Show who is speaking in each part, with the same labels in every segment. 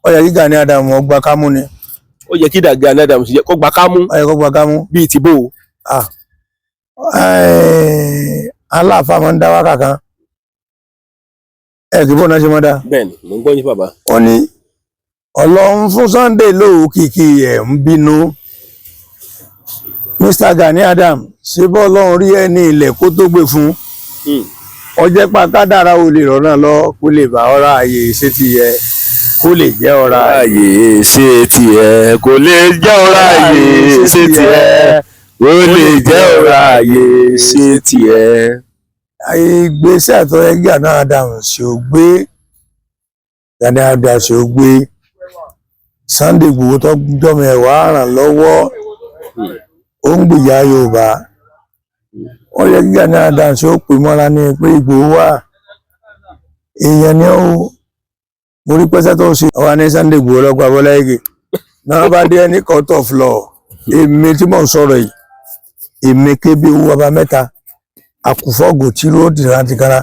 Speaker 1: ó yẹ kí Gani Adams ó gba kámú ni.
Speaker 2: ó yẹ kí Gani Adams kó gba kámú.
Speaker 1: ó yẹ kó gba kámú.
Speaker 2: bíi ti bó.
Speaker 1: aláàfáà máa ń dá wákà kan kí bọ́ọ̀nà ṣe máa dá.
Speaker 2: bẹ́ẹ̀ni mo ń gbọ́ yín bàbá.
Speaker 1: ó ní Ọlọ́run fún Sunday lóòkìkí ẹ̀ ń bínú. Mr. Gani Adams ṣe bọ́ Ọlọ́run rí ẹni ilẹ̀ kó tó gbé fún. ọjẹ́ pa kádàrá ò lè rọ́nà lọ kó lè bá ọ̀rá ààyè ṣe ti yẹ kó lè jẹ́ ọ̀rá ààyè ṣe ti yẹ kó lè jẹ́ ọ̀rá ààyè ṣe ti yẹ kó lè jẹ́ ọ̀rá ààyè ṣe ti yẹ. ìgbésẹ̀ tó yẹ Gani Adams ṣe ò gbé Gani Adams ṣe ò gbé Sunday Igboho tó jọmọ ẹ̀wà ràn lọ́wọ́ ó ń gbìyà Yorùbá. ó yẹ kí Gani Adams ó pè mọ́ra ní pé Igboho wà èèyàn ni ó mo rí pẹ́sẹ́ tó ṣe ọwọ́ ní Sunday Igboho lọ́gbà Bọ́lá Ìgè náà bá dé ní court of law èmi tí mò ń sọ̀rọ̀ yìí èmi kébí owó ọba mẹ́ta àkùfọ́gò tí ló dìrà ti kára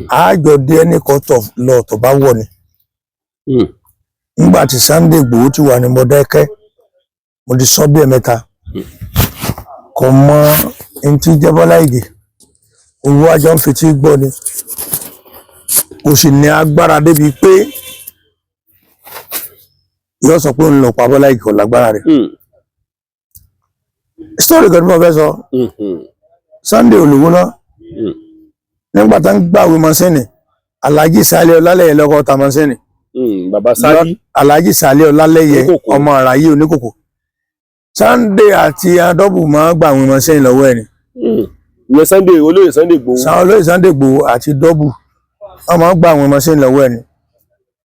Speaker 1: àjọ dé ní court of law tó bá wọ̀ ni. nígbà tí Sunday Igboho ti wà ní Mọdákẹ́kẹ́ mo ti sọ bí ẹ̀mẹ́ta kò mọ ẹni tí jẹ́ Bọ́lá Ìgè owó àjọ ń fetí gbọ́ ni kò sì ní agbára débi pé yóò sọ pé ń lọ pa Bọ́lá Ìgè kò lágbára rẹ̀. story kan tí mo fẹ́ sọ Sunday olówó náà nígbà tá ń gbàwé mọ́sẹ́nì Alhaji Sàlẹ̀ Ọlálẹ́yẹ lọ́kọ́ ta mọ́sẹ́nì.
Speaker 2: bàbá Sàlí.
Speaker 1: Alhaji Sàlẹ̀ Ọlálẹ́yẹ ọmọ àràyè oníkòkò. Sunday àti adọ́bù máa gbà àwọn mọ́sẹ́nì lọ́wọ́ ẹ̀ ni.
Speaker 2: ìyẹn Sunday olóyè Sunday Igboho.
Speaker 1: olóyè Sunday Igboho àti dọ́bù wọ́n máa gbà àwọn mọ́sẹ́nì lọ́wọ́ ẹ̀ ni.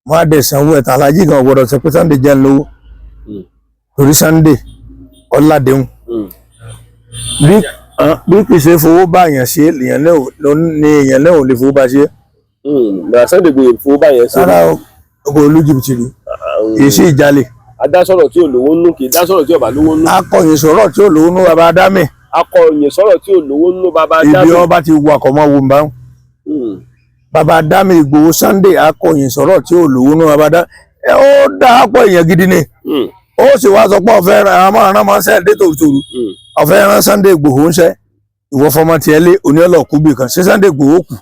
Speaker 1: wọ́n á dẹ̀ sanwó ẹ̀ta Alhaji kan gbọ́dọ̀ sọ pé Sunday jẹ́ lówó torí Sunday ọ̀làdéhùn. bí kì í ṣe fowó bá èèyàn ṣe èèyàn náà ò lè fowó bá ṣe.
Speaker 2: bàbá Sunday Igboho fowó bá yẹn ṣe.
Speaker 1: rárá ọkọ̀ olójúbìtì rí kì í ṣe ìjálè.
Speaker 2: adásọ̀rọ̀ tí ò lówó nú kì í dásọ̀rọ̀ tí ò bá lówó nú.
Speaker 1: akọ̀yìn sọ̀rọ̀ tí ò lówó nú bàbá Adámì.
Speaker 2: akọ̀yìn sọ̀rọ̀ tí ò lówó nú bàbá Adámì.
Speaker 1: ibi ọba ti wù àkọ́mọ́ wo ń bá wọn. bàbá Adámì Ìgbòho Sunday akọ̀yìn sọ̀rọ̀ tí ò lówó nú bàbá Adámì. ó dá pọ̀ èèyàn gidi ni. ó sì wá sọ pé ọ̀fẹ́ rán máa ń sẹ́ dé tòrútòrú. ọ̀fẹ́ rán Sunday Ìgbòho ń sẹ́ ìwọ fọmọ tiẹ̀ lé oníọ̀lọ̀ kúbì kan ṣé Sunday Ìgbòho kù.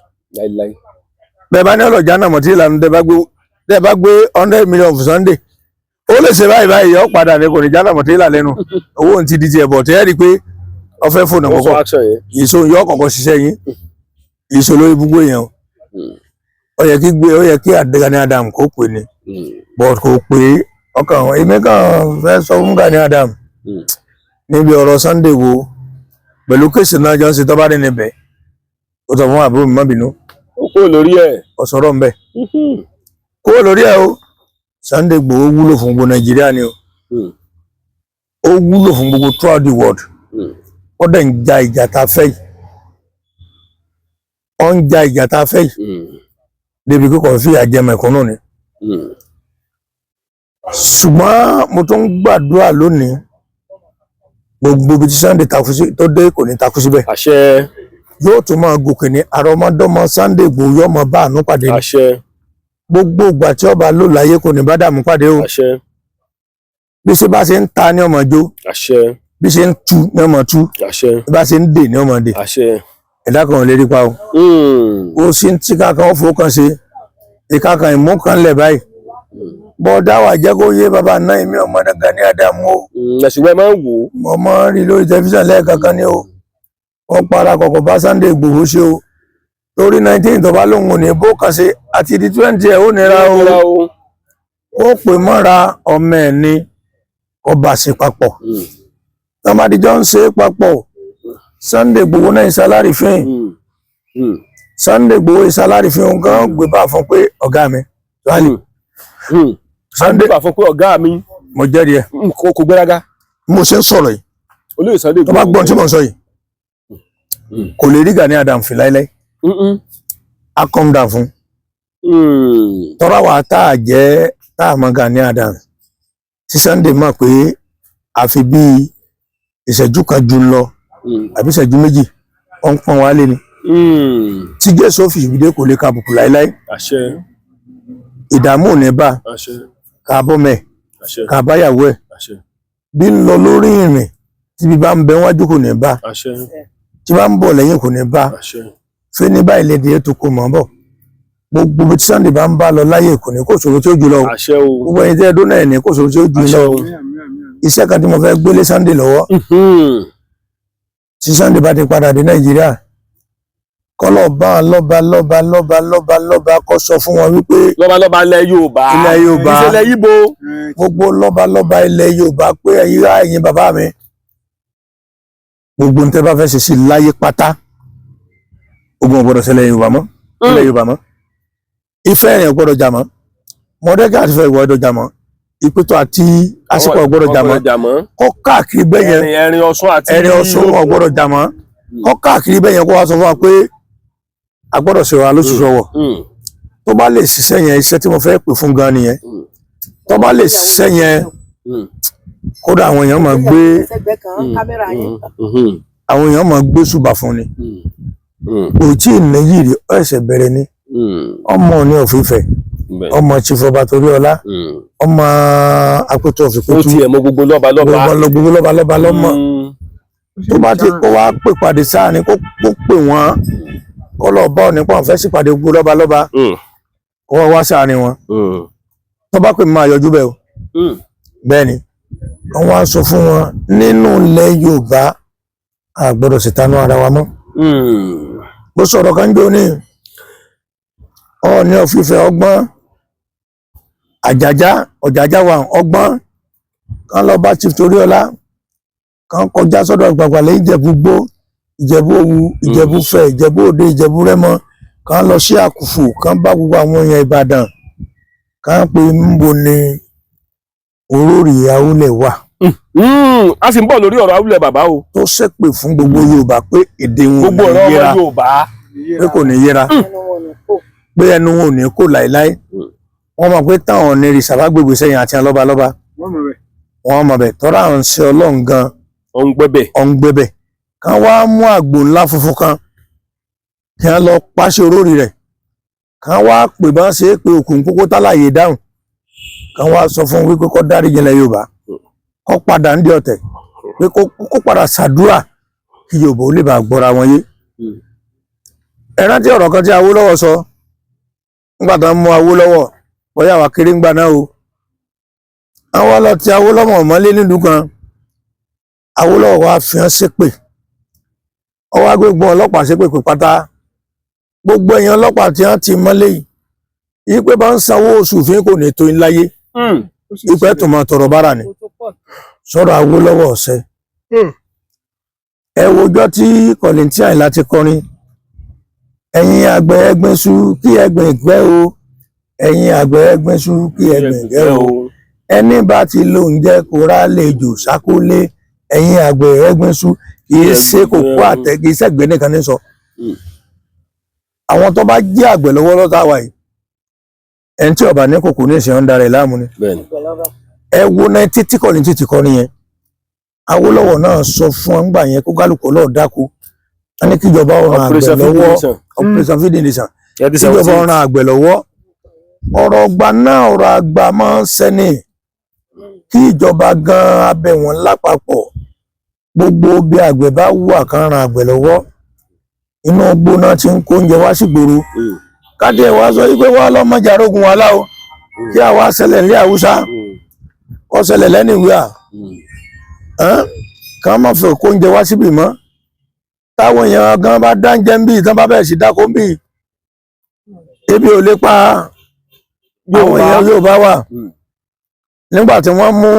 Speaker 1: bẹ́ẹ̀ bá ní ọlọ́jà náà mọ̀ tí ìlànà tẹ́ bá gbé 100 million fún Sunday ó lè ṣe báyìí yọ padà ní kò ní jálà mọ̀tẹ́lá lẹ́nu owó ní ti di ti ẹ̀bọ̀ tẹ́ rí i pé ọfẹ́ fóònù àkọ́kọ́ ìṣó yọ kọ̀ọ̀kan ṣiṣẹ́ yín ìṣó lórí gbogbo èèyàn ó yẹ kí Gani Adams kó pè ní but kò pé ọkàn èmi kàn fẹ́ sọ fún Gani Adams níbi ọ̀rọ̀ Sunday Igboho pẹ̀lú kéèsì náà jọ ń ṣe tọ́ba dé níbẹ̀ ó sọ fún àbúrò mi má bínú
Speaker 2: ó kó lórí ẹ̀
Speaker 1: ọ̀sọ̀rọ̀ ń bẹ̀ kó lórí ẹ̀ o Sunday Igboho wúlò fún gbogbo Nàìjíríà ni o ó wúlò fún gbogbo throughout the world ó dẹ̀ ń ja ìjà tá a fẹ́ yìí ó ń ja ìjà tá a fẹ́ yìí débi kíkọ́ fìyà jẹ mẹ̀kúnnù ni ṣùgbọ́n mo tún ń gbàdúrà lónìí gbogbo ibi tí Sunday takú sí tó dé kò ní takú síbẹ̀
Speaker 2: àṣẹ
Speaker 1: yóò tún máa gòkè ní àrọmọdọ́mọ Sunday Igboho yóò máa bá àánú pàdé ní
Speaker 2: àṣẹ
Speaker 1: gbogbo ìgbà tí ọba lò láyé kò ní bá dààmú pàdé o
Speaker 2: àṣẹ
Speaker 1: bí ṣe bá ṣe ń ta ní ọmọ jó
Speaker 2: àṣẹ
Speaker 1: bí ṣe ń tú ní ọmọ tú
Speaker 2: àṣẹ
Speaker 1: bí bá ṣe ń dè ní ọmọ dè
Speaker 2: àṣẹ
Speaker 1: ẹ̀dá kan ò lè rí pa o ó sì ń tí kankan ó fowó kan ṣe ìka kan ìmú kan lẹ̀ báyìí bọ́ọ̀dá wà jẹ́ kó yé bàbá náà èmi ọmọdé Gani Adams o
Speaker 2: ẹ̀sùn ẹ̀ máa ń wò ó
Speaker 1: mo máa ń rí lórí tẹlifíṣàn lẹ́ẹ̀kankan ni o wọ́n para kọ̀kọ̀ bá Sunday Igboho ṣe o torí 19 tó bá lóun ò ní bó kan ṣe àti di 20 ẹ̀ ó nira o ó pè mọ́ra ọmọ ẹ̀ ní ọba ṣe papọ̀ tọ́mádìjọ́ ń ṣe papọ̀ Sunday Igboho náà ìsálárì fín Sunday Igboho ìsálárì fín òun gan gbé bá fún pé ọ̀gá mi wálé
Speaker 2: Sunday bá fún pé ọ̀gá mi
Speaker 1: mo jẹ́rìí ẹ̀
Speaker 2: kò gbéraga
Speaker 1: mo ṣe ń sọ̀rọ̀ yìí
Speaker 2: olóyè Sunday Igboho
Speaker 1: tó bá gbọ́n tí mo ń sọ yìí kò lè rí Gani Adams fi láíláí a calm down fún tọ́ra wa tá a mọ Gani Adams tí Sunday mọ̀ pé àfi bí ìṣẹ́jú kan jù lọ àbí ìṣẹ́jú méjì ó ń pọ́n wá lé ni tí Jésù fi ìbídé kò lè ka àbùkù láíláí ìdààmú ò ní bá ká bọ́mẹ̀ ká báyàwó ẹ̀ bí ń lọ lórí ìrìn tí bí bá ń bẹ wájú kò ní bá tí bá ń bọ̀ lẹ́yìn kò ní bá fẹ́ ní báyìí lè dìé tó kó mọ́ bọ̀ gbogbo bí tí Sunday bá ń bá lọ láyé kò ní kó ṣòro tí ó jù lọ gbogbo ẹni tẹ́ ẹdún náà ní kó ṣòro tí ó jù lọ iṣẹ́ kan tí mo fẹ́ gbélé Sunday lọ́wọ́ tí Sunday bá ti padà dé Nàìjíríà kọ́lọ̀ bá lọ́ba kọ́ sọ fún wọn wípé
Speaker 2: lọ́ba ilẹ̀ Yorùbá ìṣẹ̀lẹ̀ Ìgbò
Speaker 1: gbogbo lọ́ba ilẹ̀ Yorùbá pé ẹ̀yin bàbá mi gbogbo ní tẹ́ bá fẹ́ ṣe sí láyé pátá ogun ọ̀gbọ́dọ̀ ṣẹlẹ̀ Yorùbá mọ́ ilẹ̀ Yorùbá mọ́ ìfẹ́ ẹ̀rìn ọ̀gbọ́dọ̀ jà mọ́ Mọ̀dákẹ́kẹ́ àti ìfẹ́ ìwọ́dọ̀ jà mọ́ ìpẹ́tọ́ àti àsìkò ọ̀gbọ́dọ̀ jà mọ́ kọ́ káàkiri bẹ́yẹn
Speaker 2: ẹ̀rìn Ọ̀ṣun
Speaker 1: ọ̀gbọ́dọ̀ jà mọ́ kọ́ káàkiri bẹ́yẹn kó wá sọ fún wa pé a gbọ́dọ̀ ṣe wa lóṣù sọ̀wọ̀ tó bá lè ṣiṣẹ́ yẹn iṣẹ́ tí mo fẹ́ pè fún gan nìyẹn tó bá lè ṣiṣẹ́ yẹn kódà àwọn èèyàn máa gbé ṣùbà fún ni kò tí ì méjì rí ẹsẹ̀ bẹ̀rẹ̀ ni ọmọ ní òfìfẹ́ ọmọ Chief Ọbátoríọlá ọmọ Apẹtù Ọ̀fìpẹ̀tù
Speaker 2: gbogbo lọ́ba
Speaker 1: lọ́mọ tó bá ti kó wá pè pàdé sáà ni kó pè wọ́n kọ́ lọ bá òní pọ́n fẹ́ sípàdé gbogbo lọ́ba kó wá sáàrin wọn tó bá pè máa yọjú bẹ́ẹ̀ o bẹ́ẹ̀ ni wọ́n wá sọ fún wọn nínú ilẹ̀ Yorùbá a gbọ́dọ̀ ṣètánú ara wa mọ́ bó sọ̀rọ̀ kan jó ní Ọọ̀ni ọ̀fìfẹ́ ọgbọ́n ọ̀jájá wa ọgbọ́n kan lọ bá Chief Toríọlá kan kọjá sọ́dọ̀ Ìgbàgbàlẹ̀ Ìjẹ̀bú Gbó Ìjẹ̀bú Òwu Ìjẹ̀bú Fẹ̀ Ìjẹ̀bú Òde Ìjẹ̀bú Rẹ́mọ kan lọ sí Àkùfù kan bá gbogbo àwọn èèyàn Ìbàdàn kan pé níbo ni Olórí Awúlẹ̀ wà.
Speaker 2: A sì ń bọ̀ lórí ọ̀rọ̀ Awúlẹ̀ bàbá o.
Speaker 1: Tó ṣépè fún gbogbo Yorùbá pé èdè wọn ò ní yẹra pé kò ní yẹra pé ẹnu wọn ò ní kó láéláé wọ́n mọ̀ pé táwọn ní rìsàbá gbègbè sẹ́yìn àti lọ́balọ́ba wọ́n mọ̀ bẹ̀ tọ́ra àwọn ṣe Ọlọ́run gan ọ̀ngbẹ́bẹ̀ kan wá mú àgbò ńlá funfun kan kí wọ́n lọ pàṣẹ olórí rẹ̀ kan wá pè bá ṣe é pé òkùn kókó tálàyé dáhùn kan wá sọ fún wípé kó dáríjì ilẹ̀ Yorùbá kó padà ń di ọ̀tẹ̀ pé kó padà ṣàdúrà kí Yorùbá ó lè bá gbọ́ra wọn yé ẹ rántí ọ̀rọ̀ kan tí Awólọ́wọ̀ sọ nígbà tó ń mú Awólọ́wọ̀ bóyá wà kéré ń gbà náà o àwọn lọ ti Awólọ́wọ̀ mọ́lé nílùú kan Awólọ́wọ̀ wá fi hàn ṣépè ọwọ́ agbègbè ọlọ́pàá ṣépè pé pátá gbogbo èèyàn ọlọ́pàá tí wọ́n ti mọ́lé yìí pé bá ń sanwó oṣù fún kò ní tó ń láyé ipẹ́ tó máa tọrọ bára ni sọ̀rọ̀ Awólọ́wọ̀ ọ̀sẹ̀ ẹ wojọ́ tí Kọ̀lìntì Àyìnlá ti kọrin ẹ̀yin àgbẹ̀ ẹgbẹ́sù kí ẹgbẹ̀ ìgbẹ́ o ẹ̀yin àgbẹ̀ ẹgbẹ́sù kí ẹgbẹ̀ ìgbẹ́ o ẹni bá ti lo oúnjẹ kó rà lejò sákólé ẹ̀yin àgbẹ̀ ẹgbẹ́sù kì í ṣe kókó àtẹ kì í ṣẹ̀gbẹ́ nìkan ní sọ àwọn tó bá jẹ́ àgbẹ̀ lọ́wọ́ lọ́tà wà yìí ẹni tí ọba ní kòkó ní ìṣẹ́ ń darẹ̀ láàmú ni ẹ wo náà títí Kọ̀lìntì ti kọ́ nìyẹn Awólọ́wọ̀ náà sọ fún ọgbà yẹn kó kálukú lọ́ọ̀ dákú wọ́n ní kíjọba ọ̀ràn àgbẹ̀ lọ́wọ́ Operation Feeding Nation kíjọba ọ̀ràn àgbẹ̀ lọ́wọ́ ọ̀rọ̀ ọgbà náà ọ̀rọ̀ àgbà máa ń sẹ́ni kí ìjọba gan abẹ wọn lápapọ̀ gbogbo bí àgbẹ̀ bá wà kán ran àgbẹ̀ lọ́wọ́ inú igbó náà ti ń kó oúnjẹ wá sí gbòòrò káde wa sọ wípé wá lọ́mọjà arógun wa láwo kí àwa ṣẹlẹ̀ ní Haúsá kó ṣẹlẹ̀ lẹ́nìwíà kán má fẹ́ kó oúnjẹ wá síbì mọ́ táwọn èèyàn gan bá dáńjẹ́ ń bí tán bá bẹ̀rẹ̀ sí dákó ń bí ebi ò lè pa àwọn èèyàn Yorùbá wà nígbà tí wọ́n mú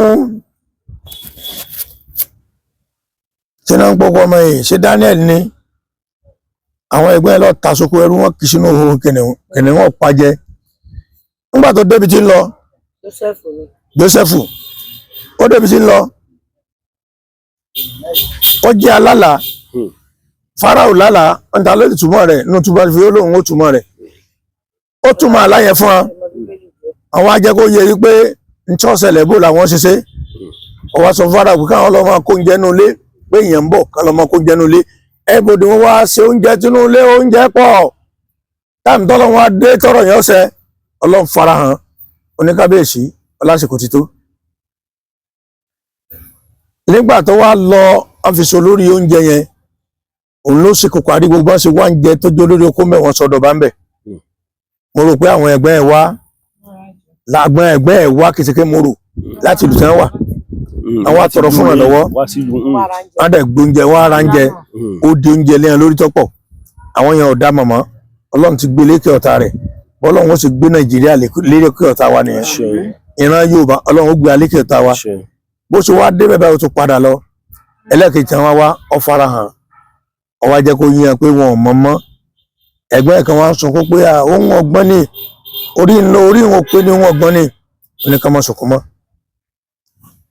Speaker 1: sínú pọpọ ọmọ yìí ṣe Daniel ní àwọn ẹgbẹ́ lọ ta sóko ẹrú wọn kì í sínú ohun kìnìún wọn pàjẹ nígbà tó débi tí ń lọ Jósẹ́fù ó débi tí ń lọ ó jẹ́ alálà Fáráò lálà ń ta lórí túmọ̀ rẹ̀ nínú túbọ̀ fi olóhùn ó túmọ̀ rẹ̀ ó túmọ̀ aláyẹ fún wọn àwọn ajẹ́ kó yẹ wípé ń tí ọ̀sẹ̀lẹ̀ bò làwọn ṣiṣẹ́ ọwọ́ sọ Fáráò pé káwọn lọ́mọ kó oúnjẹ nínú ilé pé èèyàn ń bọ̀ káwọn lọ́mọ kó oúnjẹ nínú ilé ẹ̀bùdó wọn wá ṣe oúnjẹ tínú ilé oúnjẹ pọ̀ táàmì tọ́lọ́ wọn dé tọ́rọ̀ yẹn ọ̀sẹ̀ Ọlọ́run farahàn oníkábíyèsí lásìkò ti tó nígbà tó wá lọ ọ́fíìsì olórí oúnjẹ yẹn òun ló sì kókó àrí gbogbo ṣe wá ń jẹ tó jẹ olórí okó mẹ́wọ̀n sọ́dọ̀ bá ń bẹ̀ mo rò pé àwọn ẹgbẹ́ ẹ̀ wá làgbọ́n ẹgbẹ́ ẹ̀ wá kìsìkè mo rò láti ìlú tí wọ́n wà àwọn àtọ̀rọ̀ fún ẹ̀ lọ́wọ́ wọ́n dẹ̀ gbóúnjẹ wọ́n ara ń jẹ ó di oúnjẹ lẹ́yìn lórí tọ́pọ̀ àwọn yẹn ò dá mọ̀mọ́ ọlọ́run ti gbé lékè ọ̀tá rẹ̀ bọ́lọ́run ó sì gbé nàìjíríà lékè ọ̀tá wa nìyẹn ìran yorùbá ọlọ́run ó gbé lékè ọ̀tá wa bó ṣe wá dé bẹ́ẹ̀ ó tún padà lọ ẹlẹ́kejì tí wọ́n wá ọ farahàn ó wá jẹ́ kó yíyan pé wọn ò mọ̀ mọ́ ẹgbẹ́ kan wá ń sọ pé ohun ọgbọ́n ni orí wọn pé ní ohun ọgbọ́n ni oníkan mọ́ sọ̀kún mọ́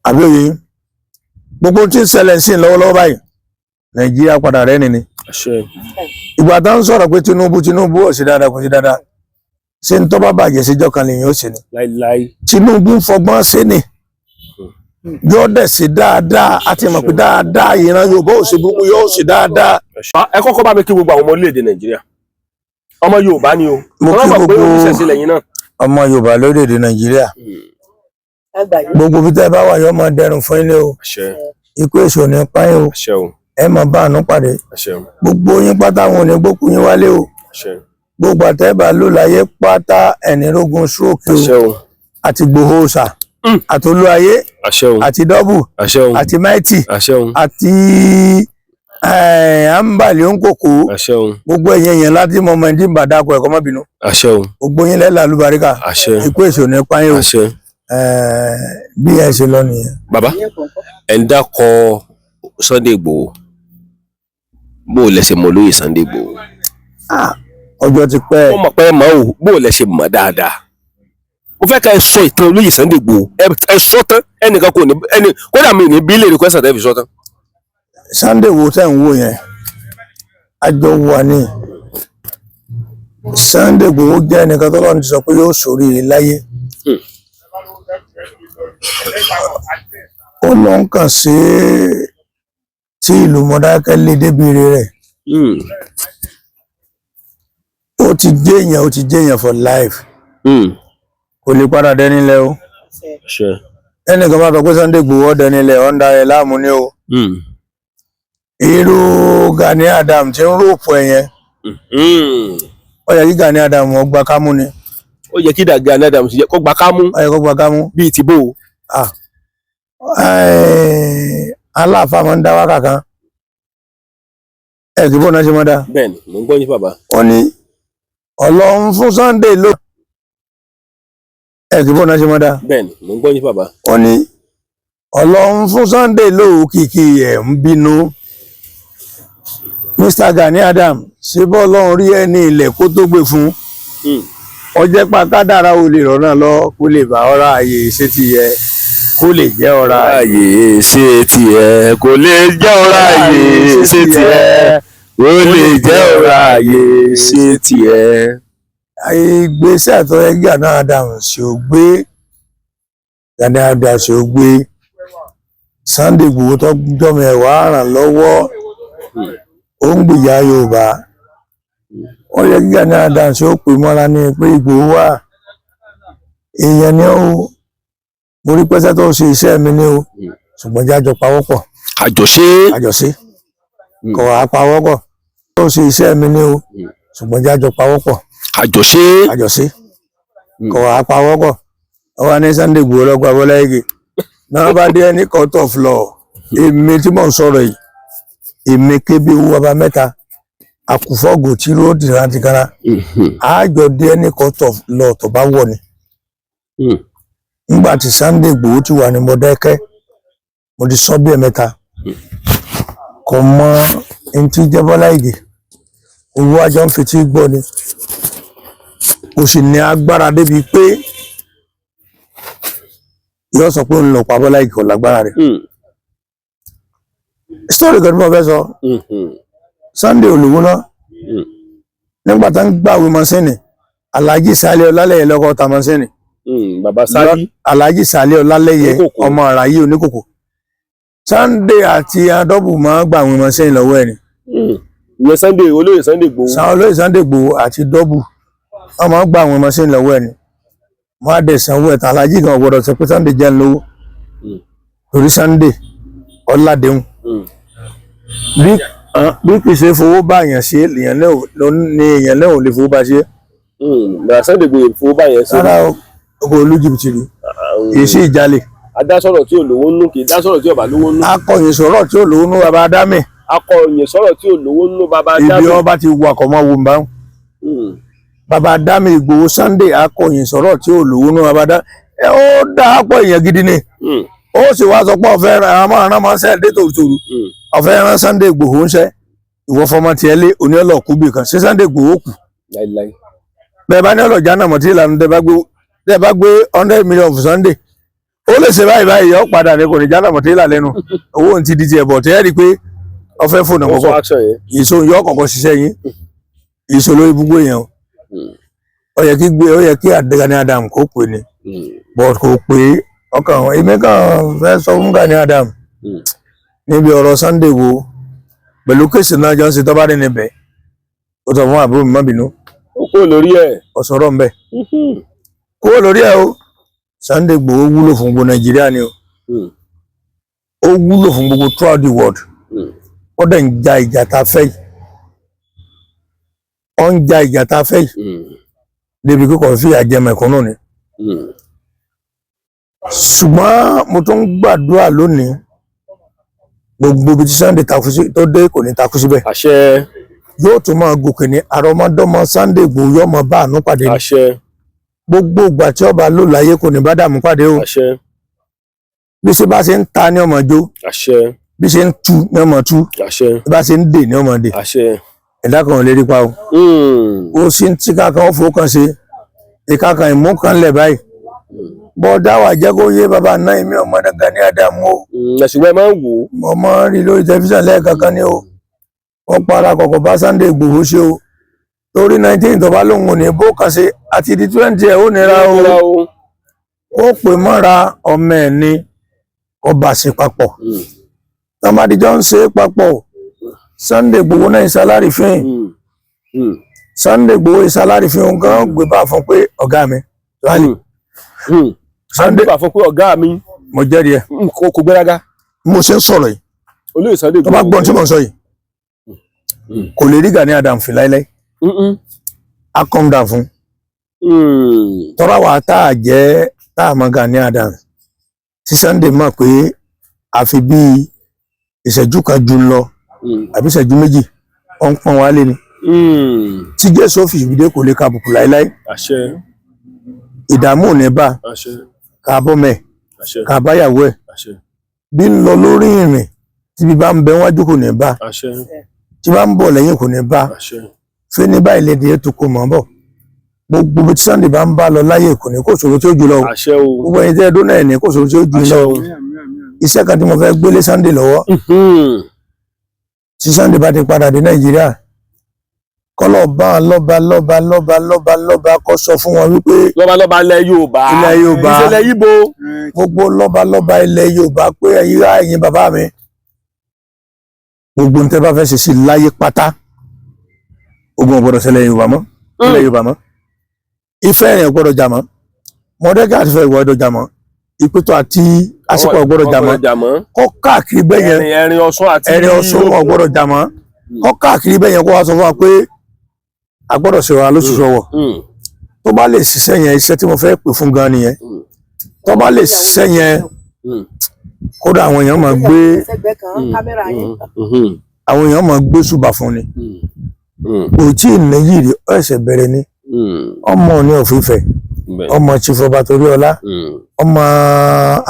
Speaker 1: àbí òye gbogbo tí ń ṣẹlẹ̀ sí lọ́wọ́lọ́wọ́ báyìí nàìjíríà padà rẹ́ nìní ìgbà tá ń sọ̀rọ̀ pé Tinubu ò sí dáadáa kò sí dáadáa ṣé ń tọ́ bá bàjẹ́ síjọ́ kan lèyìn ó sì ní Tinubu ń fọgbọ́n ṣe ni yóò dẹ̀ sí dáadáa àti ìmọ̀ pé dáadáa ìran Yorùbá ò sí burúkú yóò sí dáadáa.
Speaker 2: ẹ kọ́kọ́ bá mi kí gbogbo àwọn ọmọ orílẹ̀-èdè Nàìjíríà ọmọ Yorùbá ni o
Speaker 1: mo kí gbogbo ọmọ Yorùbá lórílẹ̀-èdè Nàìjíríà gbogbo bí tẹ́ bá wà yóò máa dẹrùn fún ilé o ikú èso ní páyé o ẹ máa bá àánú pàdé gbogbo yín pátá wọn ò ní gbókù yín wálé o gbogbo àtẹ́bà ló láyé pátá ẹni rógun stroke o àti gbòhóòsà àti olúayé àti dọ́bù àti máìtì àti àǹbàlì òǹkòkò gbogbo ẹ̀yìn èèyàn láti mọ ọmọ ẹni bàdá kọ ẹ̀kọ́ mọ́bìnú gbogbo yín lẹ́la lùbáríkà ikú èso ní páyé o bí ẹ ṣe lọ nìyẹn.
Speaker 2: Bàbá ẹ̀ ń dákọ Sunday Igboho bó o lẹ ṣe mọ̀ lóye Sunday Igboho.
Speaker 1: Ọjọ́ ti pẹ́.
Speaker 2: wọ́n mọ̀ pé mọ̀ o bó o lẹ ṣe mọ̀ dáadáa mo fẹ́ ká ẹ sọ ìtàn olóyè Sunday Igboho ẹ sọ tán ẹnìkan kò ní ẹni kódà mi ní bí lè rí kwẹ́sàn tẹ́ fi sọ tán.
Speaker 1: Sunday Igboho tẹ́ ń wò yẹn àjọ wà ní Sunday Igboho jẹ́ ẹnìkan tó lọ́n ti sọ pé yóò sórí láyé ó lọ ń kàn sí tí ìlú Mọdákẹ́kẹ́ lé débi rẹ̀ ó ti jẹ́ èèyàn for life kò lè padà dẹ́nilẹ̀ o ẹnìkan bá sọ pé Sunday Igboho dẹ́nilẹ̀ ó ń da ẹ̀ láàmú ní o irú Gani Adam tí ń ròpọ̀ ẹ̀yẹn ó yẹ kí Gani Adam ó gba kámú ni
Speaker 2: ó yẹ kí Gani Adam kó gba kámú bíi ti bó o.
Speaker 1: Aláàfáà máa ń dá wákà kan kí bọ́ọ̀nà ṣe máa dá.
Speaker 2: Bẹ́ẹ̀ni mo ń gbọ́ yín bàbá.
Speaker 1: ó ní Ọlọ́run fún Sunday ló kí bọ́ọ̀nà ṣe máa dá.
Speaker 2: Bẹ́ẹ̀ni mo ń gbọ́ yín bàbá.
Speaker 1: ó ní Ọlọ́run fún Sunday ló kìkì ẹ̀ ń bínú Mr. Gani Adam ṣé bọ́ọ̀lọ́run rí ẹni ilẹ̀ kó tó gbé fún ọjẹ́ pàkádàrá ò lè rọ̀nà lọ kó lè bá ọ̀rá ààyè ṣe ti yẹ kó lè jẹ́ ọ̀rá
Speaker 2: ààyè ṣe tiẹ̀ kó lè jẹ́ ọ̀rá ààyè ṣe tiẹ̀ kó lè jẹ́ ọ̀rá ààyè ṣe tiẹ̀.
Speaker 1: ìgbésẹ̀ tó yẹ Gani Adam ṣe ò gbé Gani Adam ṣe ò gbé Sunday Igboho tó jọmọ ẹ̀wà ràn lọ́wọ́ ó ń gbìyà Yorùbá wọ́n yẹ Gani Adam ṣe ó pè mọ́ra ní pé Igboho wà èèyàn ni ó mo rí pẹ́sẹ́ tó ṣe iṣẹ́ mi ní o ṣùgbọ́n jájọ pawọ́pọ̀ àjọṣe kọ̀ àpawọ́pọ̀ tó ṣe iṣẹ́ mi ní o ṣùgbọ́n jájọ pawọ́pọ̀ àjọṣe kọ̀ àpawọ́pọ̀ ọwọ́ ní Sunday Igboho lọ́gbà Bọ́lá Ìgè náà bá dé ní court of law èmi tí mò ń sọ̀rọ̀ yìí èmi kébí owó bàbá mẹ́ta àkùfọ́gò tí ló dìran ti kára àjọ dé ní court of law tó bá wọ̀ ni nígbà tí Sunday Igboho ti wà ní Mọdákẹ́kẹ́ mo ti sọ bí ẹ̀mẹ́ta kò mọ ẹni tí jẹ́ Bọ́lá Ìgè owó àjọ ń fetí gbọ́ ni kò sì ní agbára débi pé yóò sọ pé òun lọ pa Bọ́lá Ìgè kò lágbára rẹ̀ story kan tí mo fẹ́ sọ Sunday olùwó náà nígbà tá ń gbàwé mọ́sẹ́nì Alhaji Sàlẹ̀ Ọlálẹ́yẹ lọ́kọ́ ta mọ́sẹ́nì
Speaker 2: bàbá Sàlí
Speaker 1: Alhaji Sàlẹ̀ Ọlálẹ́yẹ ọmọ àràyè oníkòkò Sunday àti adọ́bù máa gbàwé mọ́sẹ́nì lọ́wọ́ ẹ̀ ni
Speaker 2: ìyẹn Sunday olóyè Sunday Igboho
Speaker 1: olóyè Sunday Igboho àti dọ́bù wọ́n máa gbàwé mọ́sẹ́nì lọ́wọ́ ẹ̀ ni wọ́n á dẹ̀ sanwó ẹ̀tàn alájí kan gbọ́dọ̀ sọ pé Sunday jẹ́ lówó torí Sunday ọ̀làdéhùn bí kì í ṣe fowó bá èèyàn ṣe èèyàn náà ò lè fowó bá ṣe.
Speaker 2: bàbá Sunday Igboho fowó bá yẹn ṣe.
Speaker 1: rárá ọkọ̀ olújìbìtì rí kì í ṣe ìjálè.
Speaker 2: adásọ̀rọ̀ tí ò lówó nú kì í dásọ̀rọ̀ tí ò bá lówó nú.
Speaker 1: akọ̀yìn sọ̀rọ̀ tí ò lówó nú bàbá Adámì.
Speaker 2: akọ̀yìn sọ̀rọ̀ tí ò lówó nú bàbá Adámì.
Speaker 1: ibi ọba ti wakọ̀ mọ́ wo mbáwọn. bàbá Adámì Ìgbòho Sunday akọ̀yìn sọ̀rọ̀ tí ò lówó nú bàbá Adámì. ó dá pọ̀ èèyàn gidi ni. ó sì wá sọ pé ọ̀fẹ́ ràn máa ń sẹ́ dé tòrútòrú. ọ̀fẹ́ ràn Sunday Ìgbòho ń sẹ́ ìwọ fọmọ tiẹ̀ lé oní ọlọ́ọ̀kúbì kan ṣé Sunday Ìgbòho kù. bẹ́ẹ̀ bá ní ọlọ́jà náà mọ̀ tí ìlànà tẹ́ bá gbé 100 million fún Sunday ó lè ṣe báyìí yọ padà ní kò ní jánà mọ̀tẹ́lá lẹ́nu owó ti di tiẹ̀ bọ̀ tẹ́ rí i pé ọfẹ́ fóònù kọ̀kọ́ ìṣó yọ kọ̀kọ́ ṣiṣẹ́ yín ìṣó lórí gbogbo èèyàn ó yẹ kí Gani Adams kó pè ní but kò pé ọkàn èmi kàn fẹ́ sọ fún Gani Adams níbi ọ̀rọ̀ Sunday Igboho pẹ̀lú kéèsì náà jọ ń ṣe tọ́ bá dé níbẹ̀ ó sọ fún àbúrò mi má bínú
Speaker 2: ó kúrò lórí ẹ̀
Speaker 1: ọ̀sọ̀rọ̀ ń bẹ̀ kúrò lórí ẹ̀ o Sunday Igboho wúlò fún gbogbo Nàìjíríà ni o ó wúlò fún gbogbo throughout the world ó dẹ̀ ń ja ìjà tá a fẹ́ yìí ó ń ja ìjà tá a fẹ́ yìí débi kíkọ́ fi àjẹmọ̀ ẹ̀kúnnù ni ṣùgbọ́n mo tún ń gbàdúrà lónìí gbogbo ibi tí Sunday takú sí tó dé kò ní takú síbẹ̀
Speaker 2: àṣẹ
Speaker 1: yóò tún máa gòkè ní àrọmọdọ́mọ Sunday Igboho yóò máa bá àánú pàdé ní
Speaker 2: àṣẹ
Speaker 1: gbogbo ìgbà tí ọba lò láyé kò ní bá dààmú pàdé o
Speaker 2: àṣẹ
Speaker 1: bí ṣe bá ṣe ń ta ní ọmọ jó
Speaker 2: àṣẹ
Speaker 1: bí ṣe ń tu ní ọmọ tú
Speaker 2: àṣẹ
Speaker 1: bí bá ṣe ń dè ní ọmọ dè
Speaker 2: àṣẹ
Speaker 1: ẹ̀dá kan ò lè rí pa o ó sì ń tí kankan ó fowó kan ṣe ìka kan ìmú kan lẹ̀ báyìí bọ́ dáwà jẹ́ kó yé bàbá náà èmi ọmọ Gani Adams o
Speaker 2: ẹ̀sìnwó ẹ máa ń wò ó
Speaker 1: mo máa ń rí lórí tẹlifíṣàn lẹ́ẹ̀kankan ni o wọ́n para kọ̀kọ̀ bá Sunday Igboho ṣe o torí 19 tó bá lóun ò ní bó kan ṣe àti di 20 ẹ̀ ó nira o ó pè mọ́ra ọmọ ẹ̀ ní ọba ṣe papọ̀ tọ́mádìjọ́ ń ṣe papọ̀ Sunday Igboho náà ìsálárì fín Sunday Igboho ìsálárì fín òun gan gbé bá fún pé ọ̀gá mi rálì
Speaker 2: Sunday bá fún pé ọ̀gá mi
Speaker 1: mo jẹ́rìí ẹ̀
Speaker 2: kò gbéraga
Speaker 1: mo ṣe ń sọ̀rọ̀ yìí
Speaker 2: olóyè Sunday
Speaker 1: tó bá gbọ́n tí mo ń sọ yìí kò lè rí Gani Adams fi láíláí a calm down fún tọ́ra wa tá a mọ Gani Adams tí Sunday mọ̀ pé àfi bí ìṣẹ́jú kan jù lọ àbí ìṣẹ́jú méjì ó ń pọ́n wálé ni tí Jésù ọ́fíìsì ìbídé kò lè ka àbùkù láíláí
Speaker 2: àṣẹ
Speaker 1: ìdààmú ò ní bá
Speaker 2: àṣẹ
Speaker 1: ká bọ́mẹ̀
Speaker 2: àṣẹ
Speaker 1: ká báyàwó ẹ̀
Speaker 2: àṣẹ
Speaker 1: bí ń lọ lórí ìrìn tí bí bá ń bẹ wájú kò ní bá
Speaker 2: àṣẹ
Speaker 1: tí bá ń bọ̀ lẹ́yìn kò ní bá
Speaker 2: àṣẹ
Speaker 1: fẹ́ ní báyìí lédè ètò kò mọ̀ bọ̀ gbogbo bí tí Sunday bá ń bá lọ láyé kò ní kò ṣòro tí ó jù lọ o
Speaker 2: àṣẹ o
Speaker 1: gbogbo ẹni tẹ́ ẹdún náà ní kò ṣòro tí ó jù lọ o iṣẹ́ kan tí mo fẹ́ gbélé Sunday lọ́wọ́ tí Sunday bá ti padà dé Nàìjíríà kọ́lọ̀ bá lọ́ba kọ́ sọ fún wọn wípé
Speaker 2: lọ́balọ́ba ilẹ̀ Yorùbá ìṣẹ̀lẹ̀ Ìgbò
Speaker 1: gbogbo lọ́ba ilẹ̀ Yorùbá pé ẹ̀yin bàbá mi gbogbo ń tẹ́ bá fẹ́ ṣe sí láyé pátá ogun ọ̀gbọ́dọ̀ ṣẹlẹ̀ Yorùbá mọ́ ilẹ̀ Yorùbá mọ́ ìfẹ́ rẹ̀ ọ̀gbọ́dọ̀ jà mọ́ Mọ̀dákẹ́kẹ́ àti ìfẹ́ ọ̀gbọ́dọ̀ jà mọ́ ìpẹ́tọ́ àti àsìkò ọ̀gbọ́dọ̀ jà mọ́ kọ́ káàkiri bẹ́yẹn
Speaker 2: ẹ̀rin Ọ̀ṣun
Speaker 1: ọ̀gbọ́dọ̀ jà mọ́ kọ́ káàkiri bẹ́yẹn kó wá sọ fún wa pé a gbọ́dọ̀ ṣe wa lóṣù sọ̀wọ̀ tó bá lè ṣiṣẹ́ yẹn iṣẹ́ tí mo fẹ́ pè fún gan nìyẹn tó bá lè ṣiṣẹ́ yẹn kódà àwọn èèyàn máa gbé ṣùbà fún ni kò tí ì nẹ́yìí rí ẹ̀ṣẹ̀ bẹ̀rẹ̀ ni ọmọ ní òfìfẹ́ ọmọ Chief Ọbátoríọlá ọmọ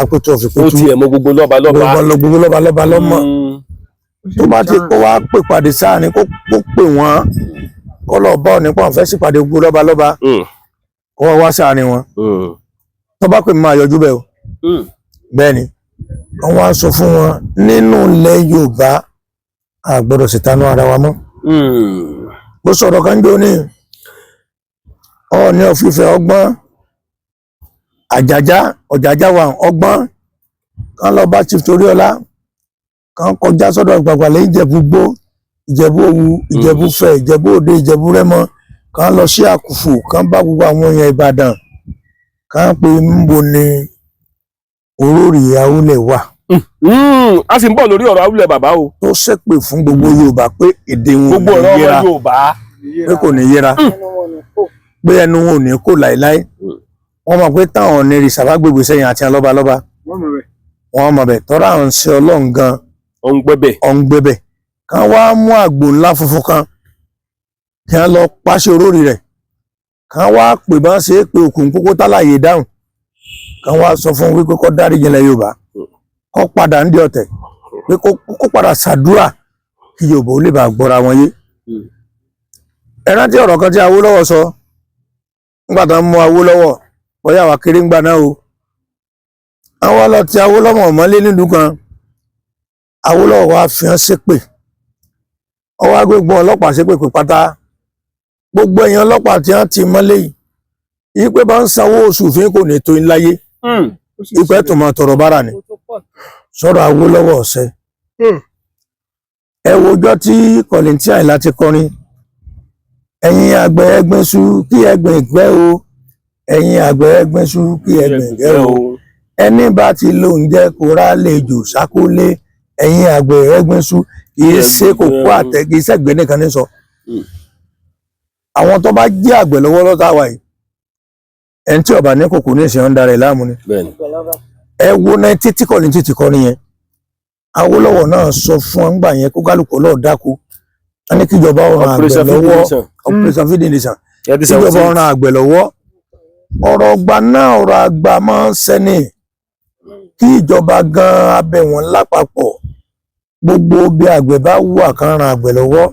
Speaker 1: apẹtù ọ̀fìpẹ̀tù
Speaker 2: ó ti ẹ̀mọ gbogbo lọ́ba
Speaker 1: lọ́mọ tó bá ti kó wá pè pàdé sáà ni kó pè wọ́n kó lọ bá òní pọ̀ fẹ́ sípàdé gbogbo lọ́ba kó wọ́n wá sáàrin wọn tó bá pè mí máa yọjú bẹ́ẹ̀ o bẹ́ẹ̀ ni wọ́n wá sọ fún wọn nínú ilẹ̀ Yorùbá a gbọ́dọ̀ ṣètánú ara wa mọ́ bó sọ̀rọ̀ kan jọ ní Ọọ̀ni ọ̀fìfẹ́ ọgbọ́n ọ̀jájá wa ọgbọ́n kan lọ bá Chief Toríọlá kan kọjá sọ́dọ̀ Ìgbàgbà lẹ́yìn Ìjẹ̀bú Gbó Ìjẹ̀bú Òwu Ìjẹ̀bú Fẹ̀ Ìjẹ̀bú Òde Ìjẹ̀bú Rẹ́mọ kan lọ sí Àkùfù kan bá gbogbo àwọn èèyàn Ìbàdàn kàn pé níbo ni olórí Awúlẹ̀ wà
Speaker 2: a sì ń bọ̀ lórí ọ̀rọ̀ Awúlẹ̀ bàbá o.
Speaker 1: tó ṣépè fún gbogbo Yorùbá pé èdè wọn
Speaker 2: gbogbo
Speaker 1: ò ní
Speaker 2: ọ̀rọ̀ ọmọ
Speaker 1: yẹra
Speaker 2: Yorùbá.
Speaker 1: pé kò ní yẹra pé ẹnu wọn ò ní kó láéláé wọ́n mọ̀ pé táwọn ní rìsà bá gbègbè sẹ́yìn àti lọ́balọ́ba wọ́n mọ̀ bẹ̀ tọ́ra àwọn ṣe Ọlọ́run gan ọ̀ǹgbẹ́bẹ̀ kán wá mú àgbò ńlá funfun kan kí wọ́n lọ pàṣẹ olórí rẹ̀ kán wá pè bá ṣe é pé òkùn kókó tálàyé dáhùn kán wá sọ fún wípé kó dáríjì ilẹ̀ Yorùbá kó padà ń di ọ̀tẹ̀ pé kó padà ṣàdúrà kí Yorùbá ó lè bá gbọ́ra wọn yé. Ẹ rántí ọ̀rọ̀ kan tí Awólọ́wọ̀ sọ nígbà tó ń mú Awólọ́wọ̀ bóyá wà kéré ń gbà náà o àwọn ọlọ́tí Awólọ́wọ̀ mọ́lé nílùú kan Awólọ́wọ̀ wá fi hàn ṣépè ọwọ́ agbègbè ọlọ́pàá ṣépè pé pátá gbogbo èèyàn ọlọ́pàá tí wọ́n ti mọ́lé yìí pé bá ń sanwó oṣù fún kò ní tó ń láyé ipẹ́ tó máa tọrọ bára ni sọ̀rọ̀ Awólọ́wọ̀ ọ̀sẹ̀ ẹ wojọ́ tí Kọ̀lìntì Àyìnlá ti kọrin ẹ̀yin àgbẹ̀ ẹgbẹ́sù kí ẹgbẹ̀ ìgbẹ́ o ẹ̀yin àgbẹ̀ ẹgbẹ́sù kí ẹgbẹ̀ ìgbẹ́ o ẹni bá ti lo oúnjẹ kó rà lejò sákólé ẹ̀yin àgbẹ̀ ẹgbẹ́sù kì í ṣe kókó àtẹ kì í ṣẹ̀gbẹ́ nìkan ní sọ àwọn tó bá jẹ́ àgbẹ̀ lọ́wọ́ lọ́tà wà yìí ẹni tí ọba ní kòkó ní ìṣẹ́ ń darẹ̀ láàmú ni ẹ wo náà títí Kọ̀lìntì ti kọrin yẹn Awólọ́wọ̀ náà sọ fún ọgbà yẹn kó kálukú lọ́ọ̀ dákú wọ́n ní kíjọba ọ̀ràn àgbẹ̀ lọ́wọ́ operation feeding nation kíjọba ọ̀ràn àgbẹ̀ lọ́wọ́ ọ̀rọ̀ ọgbà náà ọ̀rọ̀ àgbà máa ń sẹ́ni kí ìjọba gan abẹ wọn lápapọ̀ gbogbo bí àgbẹ̀ bá wù àkànràn àgbẹ̀ lọ́wọ́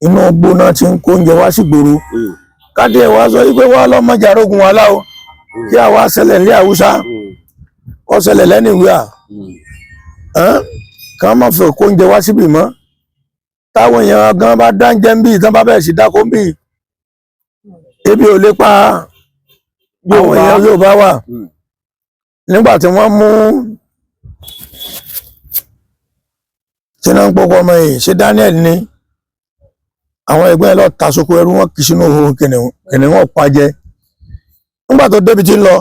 Speaker 1: inú gbóná ti ń kó oúnjẹ wá sí gbòòrò káde ẹ̀ wá sọ wípé wá lọ́mọjà rógun wa láwo kí àwa ṣẹlẹ̀ ní Haúsá kọ́ ṣẹlẹ̀ lẹ́nìwíà kàn má fẹ́ kó oúnjẹ wá síbì mọ́ táwọn èèyàn gan bá dáńjẹ́ ń bí tán bá bẹ̀rẹ̀ sí dákó ń bí ebi ò lè pa àwọn èèyàn Yorùbá wà nígbà tí wọ́n mú tí náà ń pọ́kọ́ ọmọ yìí ṣe Daniel ní àwọn ẹgbẹ́ ẹ lọ tasoko ẹrú wọn kì í sínú ohun kìnìún wọn pa jẹ nígbà tó débi tí ń lọ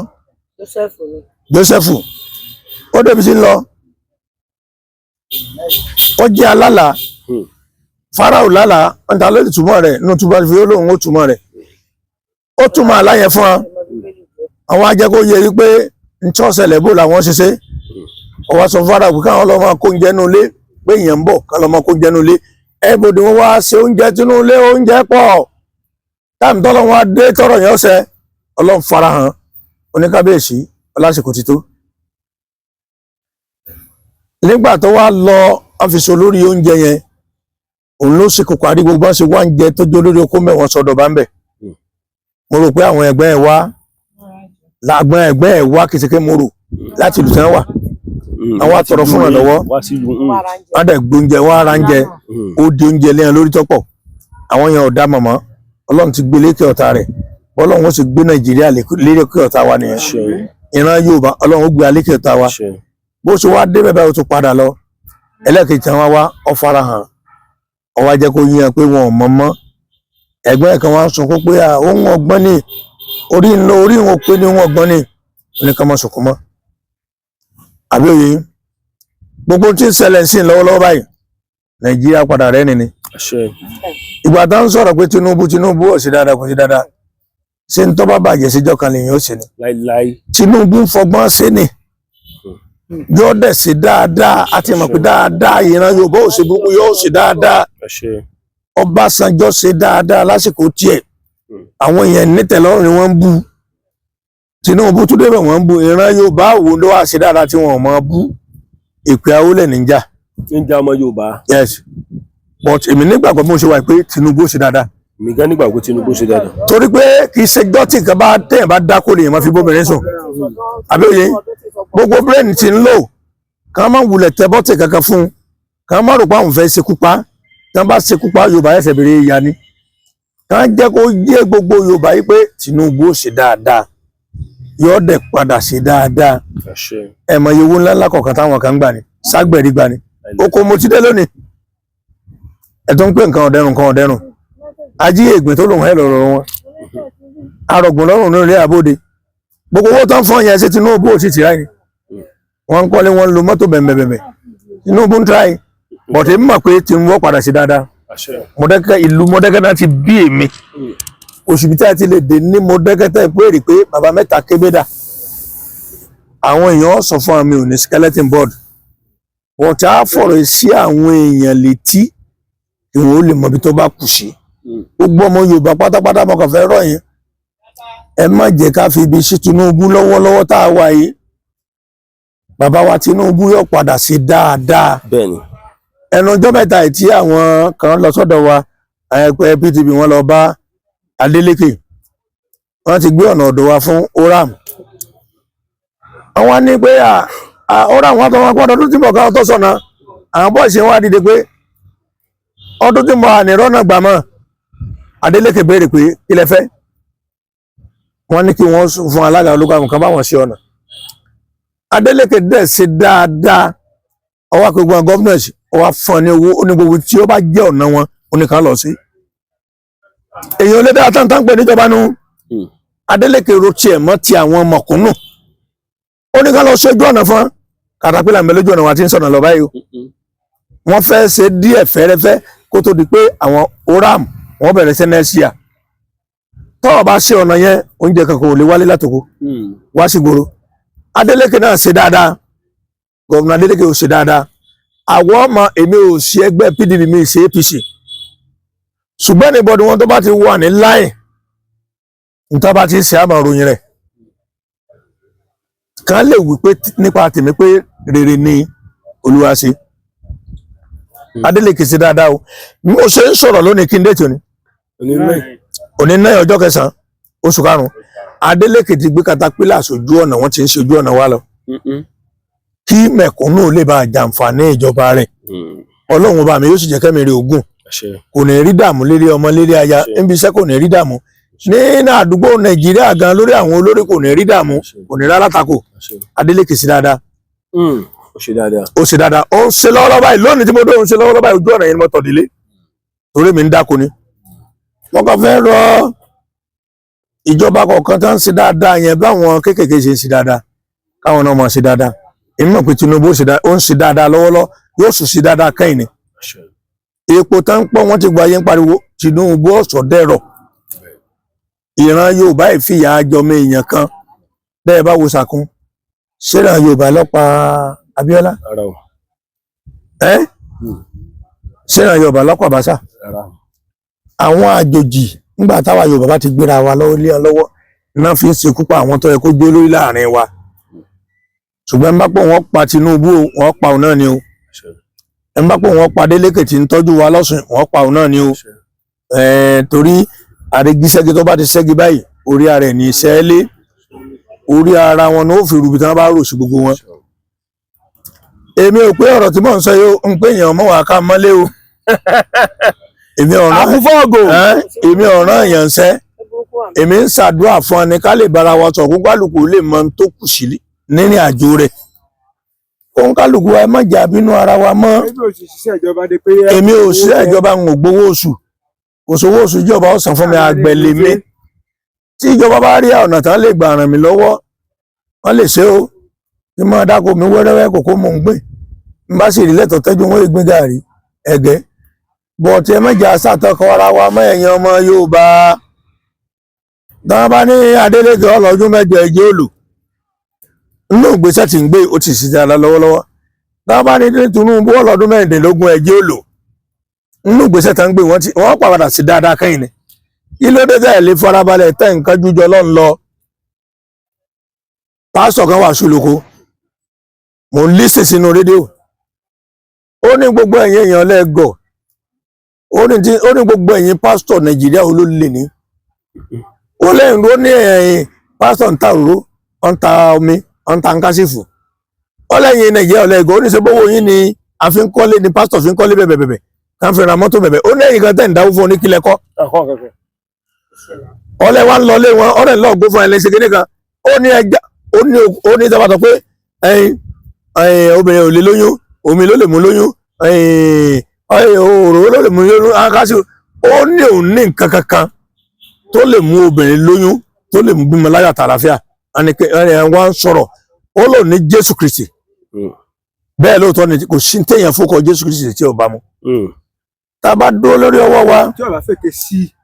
Speaker 1: Jósẹ́fù ó débi tí ń lọ ó jẹ́ alálà Fáráò lálà wọn ta lórí túmọ̀ rẹ̀ nínú túbọ̀ fi olóhùn ó túmọ̀ rẹ̀ ó túmọ̀ aláyẹ fún wa àwọn ajẹ́kó yẹ wípé ní tí wọ́n ṣẹlẹ̀ bò làwọn ṣiṣẹ́ ọwọ́ sọ Fáráò pé káwọn lọ́ọ́ máa kó oúnjẹ nínú ilé pé èèyàn ń bọ̀ ká lọ́ọ́ máa kó oúnjẹ nínú ilé ẹ̀bùdì wọn wá ṣe oúnjẹ tínú ilé oúnjẹ pọ̀ táàmì tọ́lọ́ wọn dé tọ́rọ̀ yẹn ọ̀sẹ̀ Ọlọ́run farahàn oníkábíyèsí ọlásìkò ti tó nígbà tó wá lọ àfisọ lórí oúnjẹ yẹn òun ló ṣe kókó àrí gbogbo ṣe wá ń jẹ tó jó lórí okó mẹ́wọ̀n sọ́dọ̀ bá ń bẹ̀ mo rò pé àwọn ẹgbẹ́ ẹ̀ wá làgbọn ẹgbẹ́ ẹ̀ wá kìsìkẹ́ mo rò láti ìlú tán wà àwọn àtọ̀rọ̀ fún ìrànlọ́wọ́ wọn dẹ̀ gbóúnjẹ wọn ara ń jẹ ó di oúnjẹ lẹ́yìn lórí tọ́pọ̀ àwọn yẹn ò dá mọ̀mọ́ Ọlọ́run ti gbé lékè ọ̀tá rẹ̀ Ọlọ́run ó sì gbé Nàìjíríà lékè ọ̀tá wa nìyẹn ìran Yorùbá Ọlọ́run ó gbé lékè ọ̀tá wa bó ṣe wá dé bẹ́ẹ̀ ó tún padà lọ ẹlẹ́kejì tí wọ́n wá ọ farahàn ọwọ́ jẹ́ kó yíyan pé wọn ò mọ̀ mọ́ ẹ̀gbọ́n kan wá sunkún pé ohun ọgbọ́n ni orí wọn pé ní wọn ọgbọ́n ni oníkan mọ́ sunkún mọ́ àbí òye gbogbo tí ń ṣẹlẹ̀ sí lọ́wọ́lọ́wọ́ báyìí Nàìjíríà padà rẹ́ nìní ìgbà tá ń sọ̀rọ̀ pé Tinubu ò sí dáadáa kò sí dáadáa ṣé ń tọ́ bá bàjẹ́ síjọ́ kan lèyìn ó ṣe ni Tinubu ń fọgbọ́n ṣe ni yóò dẹ̀ ṣe dáadáa àti mọ̀ pé dáadáa ìran Yorùbá ò ṣe gbogbo yóò ṣe dáadáa Ọbásanjọ́ ṣe dáadáa lásìkò tiẹ̀ àwọn èèyàn nítẹ̀lọ́rùn ni wọ́n ń bú Tinubu tún débẹ̀ wọ́n ń bú ìran Yorùbá wo ló wà ṣe dáadáa tí wọ́n mọ̀ bú ìpè Awólẹ̀ níjà
Speaker 2: ọmọ Yorùbá
Speaker 1: yes but èmi nígbàgbọ́ mo ṣe wà pé Tinubu ṣe dáadáa
Speaker 2: mi gan nígbàgbọ́ Tinubu ṣe dáadáa
Speaker 1: torí pé kì í ṣe dọ́tì kan bá téèyàn bá dákó lè yẹn máa fi bóbìnrin sùn àbí òye gbogbo brain ti ń lò kàn máa wulẹ̀ tẹ bọ́tì kankan fún un kàn máa rò pé àwọn fẹ́ ṣekú pa tí wọ́n bá ṣekú pa Yorùbá ẹsẹ̀ bèrè ìyá ni kàn jẹ́ kó yé gbogbo Yorùbá yìí pé Tinubu ó ṣe dáadáa yóò dẹ̀ padà ṣe dáadáa ẹ̀mọ̀ iye owó ńláńlá kọ̀ọ̀kan táwọn kan gbà ní ságbẹ̀rí gbà ní oko mo ti dé lónìí ẹ̀ tó ń pè nǹkan ọ̀dẹ́rùn ají ègbè tó lòun ẹ̀ lọ́rọ̀ wọn arọ̀gùn lọ́rùn ní ilé àbóde gbogbo owó tán fún yẹn ṣe Tinubu ò sì tì ráì ni wọ́n ń kọ́lé wọn lo mọ́tò bẹ̀m̀bẹ̀m̀bẹ̀ Tinubu ń tíráì bọ̀tẹ̀ mọ̀ pé Tinubu padà sí dáadáa Mọdákẹ́kẹ́ ìlú Mọdákẹ́kẹ́ náà ti bí èmi oṣù bí tí a ti lè dé ní Mọdákẹ́kẹ́ pé rí pé bàbá mẹ́ta kébédà àwọn èèyàn sọ fún mi ò ní skeleton board wọ́n ti á fọ̀rọ̀ sí àwọn èèyàn létí ìwọ̀n ó lè mọ ibi tó bá kù sí gbogbo ọmọ Yorùbá pátápátá mọ̀kàn fẹ́ rọ̀ yín ẹ má jẹ́ ká fi ibi sí Tinubu lọ́wọ́lọ́wọ́ tá a wà yìí bàbá wa Tinubu yóò padà sí dáadáa
Speaker 2: bẹ́ẹ̀ni
Speaker 1: ẹnu ọjọ́ mẹ́ta tí àwọn kan lọ sọ́dọ̀ wa ẹgbẹ́ PDP wọn lọ bá Adeleke wọ́n ti gbé ọ̀nà ọ̀dọ̀ wa fún Oram àwọn ní pé Oram wọn tó wọn pọ́n ọdún tí mo káwọn tó sọ̀nà àwọn bọ́ọ̀sì wọn dìde pé ọdún tí mo ànírọ́nà gbà mọ́ Adeleke béèrè pé kí lẹ fẹ́ wọ́n ní kí wọ́n fún alága ológun kan báwọn ṣe ọ̀nà Adeleke dẹ̀ ṣe dáadáa ọwọ́ akẹ́gbọ́n gọ́ọ̀nọ̀sì ọwọ́ fún ní owó onígbogbo tí ó bá jẹ́ ọ̀nà wọn oníkan lọ sí èèyàn lé dáa tán pé níjọba nu Adeleke ro tiẹ̀ mọ́ ti àwọn mọ̀kúnnù oníkan lọ sójú ọ̀nà fún katapila ń bẹ lójú ọ̀nà wa ti ń sọ̀nà lọ báyìí wọ́n fẹ́ ṣe díẹ̀ fẹ́rẹ́fẹ́ kó tó di pé àwọn Oram wọ́n bẹ̀rẹ̀ sí nẹ́ẹ̀sìà tọ́wọ́ bá ṣe ọ̀nà yẹn oúnjẹ kankan ò lè wálé látòkò wá sí gbòòrò Adeleke náà ṣe dáadáa gọvnà Adeleke ò ṣe dáadáa àwọn ọmọ èmi ò ṣe ẹgbẹ́ PDP mi ṣe APC ṣùgbọ́n níbọ̀dì wọn tó bá ti wà ní láì nítorí bá ti ṣe àmọ́ ròyìn rẹ̀ kàn lè wí pé nípa tèmi pé rere ni Olúwa ṣe Adeleke ṣe dáadáa o bí mo ṣe ń sọ̀rọ̀ lónìí kí n dé tí òní náà ọjọ́ kẹsàn-án oṣù karùn-ún Adeleke ti gbé katapila sójú ọ̀nà wọ́n ti ń ṣojú ọ̀nà wa lọ kí mẹ̀kúnnù lè bá jàǹfààní ìjọba rẹ̀ Ọlọ́run bá mi yóò sì jẹ́ kẹ́mi rí ogún kò ní rí dààmú lérí ọmọ lérí aya níbi iṣẹ́ kò ní rí dààmú ní àdúgbò Nàìjíríà gan lórí àwọn olórí kò ní rí dààmú kò ní rárá tako Adeleke sí dáadáa
Speaker 2: ó ṣe dáadáa
Speaker 1: ó ṣe dáadáa ó ń ṣe lọ́wọ́lọ́wọ́ báyìí lónìí tí mo dé ó ń ṣe lọ́wọ́lọ́wọ́ báyìí ojú ọ̀nà yẹn ni mo tọ̀ délé torí mi ń dáko ni wọ́n kàn fẹ́ rọ ìjọba kọ̀ọ̀kan tó ń ṣe dáadáa yẹn báwọn kéékèèké ṣe ń ṣe dáadáa káwọn náà máa ṣe dáadáa èmi mọ̀ pé Tinubu ó ń ṣe dáadáa lọ́wọ́lọ́wọ́ yóò sì ṣe dáadáa kẹ́yìn ni epo tá ń pọ̀ wọ́n ti gba ayé ń pariwo Tinubu ọ̀sọ̀ dẹ̀rọ̀ ìran Yorùbá ìfìyà jọmọ èèyàn kan bẹ́ẹ̀ bá wo sàkún ṣẹ́ra Yorùbá lọ́pàá Abíọ́lá ṣẹ́ra Yorùbá lọ́pàá Bàṣà àwọn àjòjì nígbà táwa Yorùbá bá ti gbéra wa lọ́wọ́ lé ọ lọ́wọ́ náà fi ń ṣekú pa àwọn tó yẹ kó gbé lórí láàrin wa ṣùgbọ́n ẹ bá pọ̀ wọ́n pa Tinubu wọ́n pa òun náà ni o ẹ bá pọ̀ wọ́n pa Adeleke tí ń tọ́jú wa lọ́sùn wọ́n pa òun náà ni o torí àregiṣẹ́gi tó bá ti ṣẹ́gi báyìí orí ara ẹ̀ ní iṣẹ́ lé orí ara wọn ní ó fi rúbi tí wọ́n bá rò sí gbogbo wọn èmi ò pé ọ̀rọ̀ tí mò ń sọ yìí ń pè èèyàn mọ́ wàá ká mọ́lé o èmi ọ̀ràn èèyàn ṣẹ́ èmi ń ṣàdúrà fún ẹni ká lè bára wa sọ kó kálukú lè mọ ohun tó kù sí nínú àjò rẹ̀ kó kálukú wa má jà bínú ara wa mọ́ èmi ò ṣiṣẹ́ ìjọba ń gbowó oṣù kò sówó oṣù ìjọba ó san fún mi àgbẹ̀lẹ̀ mi tí ìjọba bá rí ọ̀nà tán lè gbà ràn mí lọ́wọ́ wọ́n lè ṣe o tí mo dáko mi wẹ́rẹ́wẹ́ kòkó mò ń gbìn n bá sì rí lẹ́tọ̀ tẹ́jú wọ́n gbé gàrí ẹ̀gẹ́ bọ̀tí ẹ mẹ́jà sàtọkọ ara wa mọ́ ẹ̀yin ọmọ Yorùbá dáwọn bá ní Adeleke ọlọ́dún mẹ́jọ ẹjẹ́ òlò nínú ìgbésẹ̀ tí ń gbé ó ti sì dára lọ́wọ́lọ́wọ́ dáwọn bá ní Tinubu ọlọ́dún mẹ́rìndínlógún ẹjẹ́ òlò nínú ìgbésẹ̀ tí ń gbé wọ́n pàpadà sí dáadáa kẹ́yìn ni kí ló dé tẹ̀ lé farabalẹ̀ tẹ̀ nǹkan jújọ lọ́n lọ pásítọ̀ kan wà ṣùlùkù mò ń lísìn sínú rédíò ó ní gbogbo ẹ̀yin èèyàn lẹ́gọ̀ ó ní gbogbo ẹ̀yin pásítọ̀ Nàìjíríà olólè ní ó lẹ́yìn ló ní ẹ̀yin pásítọ̀ ń ta òróró ń ta omi ń ta nkásífù ó lẹ́yìn Nàìjíríà lẹ́gọ̀ ó ní ṣe bówó yín ni a fi ń kọ́lé ni pásítọ̀ fi ń kọ́lé bẹ̀bẹ̀bẹ̀ ká fi ra mọ́tò bẹ̀bẹ̀ ó lẹ́yìn kan tẹ̀ ń dáwó fún oníkílẹ̀ kọ́ ọlẹ́ wa ń lọ lé wọn ọ̀rẹ́ lọ́ọ̀ gbó fún ẹ lẹ́sẹ̀ kéde kan ó ní ẹja ó ní ìjọba pé obìnrin ò lè lóyún omi ló lè mú lóyún òróró ló lè mú lóyún akásí ó ní òun ní nǹkan kankan tó lè mú obìnrin lóyún tó lè mú bímọ láyọ̀ àtàlàfíà wọ́n ń sọ̀rọ̀ ó lò ní Jésù Kristi bẹ́ẹ̀ lóòótọ́ ni kò sí téèyàn fọkọ Jésù Kristi tí ò bá mu tá a bá dúró lórí ọwọ́ wa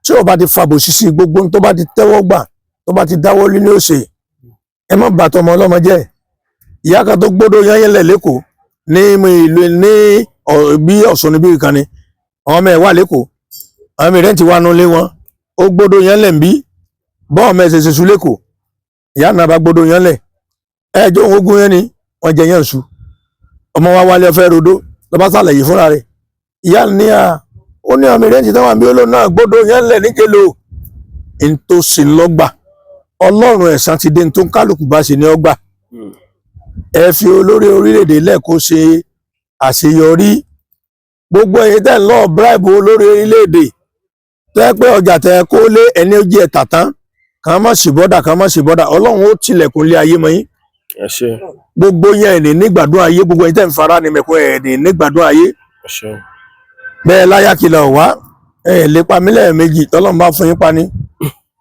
Speaker 1: tí ò bá ti fàbòsí sí gbogbo tó bá ti tẹ́wọ́ gbà tó bá ti dáwọ́ lé ní òsè ẹ má bà tọmọ ọlọ́mọ jẹ́ ìyá kan tó gbódò yányẹlẹ̀ lẹ́kọ̀ọ́ ní ìlú ní bí Ọ̀ṣun níbí kan ni àwọn ọmọ ẹ̀ wà lẹ́kọ̀ọ́ àwọn ọmọ rẹ̀ ti wá nulẹ̀ wọn ó gbódò yánlẹ̀ ń bí bọ́ọ̀ mẹ́sẹ̀ ṣe sùn lẹ́kọ̀ọ́ ìyá náà bá gbódò yánlẹ̀ ẹjọ́ ogun yẹn ni wọ́n jẹ yẹn sùn ọmọ wa wálé ọfẹ́ rodó lọ́ba sàlàyé fúnra rẹ̀ ìyá ní ó ní ọmọ rẹ̀ ti tán wà bí olóò náà gbódò yánlẹ̀ níkelo n tó sì lọ́gbà Ọlọ́run ẹ̀san ti dé n tó ń kálukú bá ṣe ní ọgbà ẹ fi olórí orílẹ̀-èdè lẹ́ẹ̀kọ́ ṣe àṣeyọrí gbogbo èyí tẹ́ ń lọ bribe olórí orílẹ̀-èdè tẹ́ pé ọjà tẹ́ kó lé ẹni ó jí ẹ̀ tàtán kàn má sí bọ́dà Ọlọ́run ó tilẹ̀kùn lé ayé mọ́ yín gbogbo yẹn ní nígbàdún ayé gbogbo èyí tẹ́ ń fara ní mẹ́kọ́ ẹ̀ ní nígbàdún ayé bẹ́ẹ̀ láyà kìlọ̀ wá lépa mílẹ̀ méjì tọ́lọ́run bá fún yín pa ní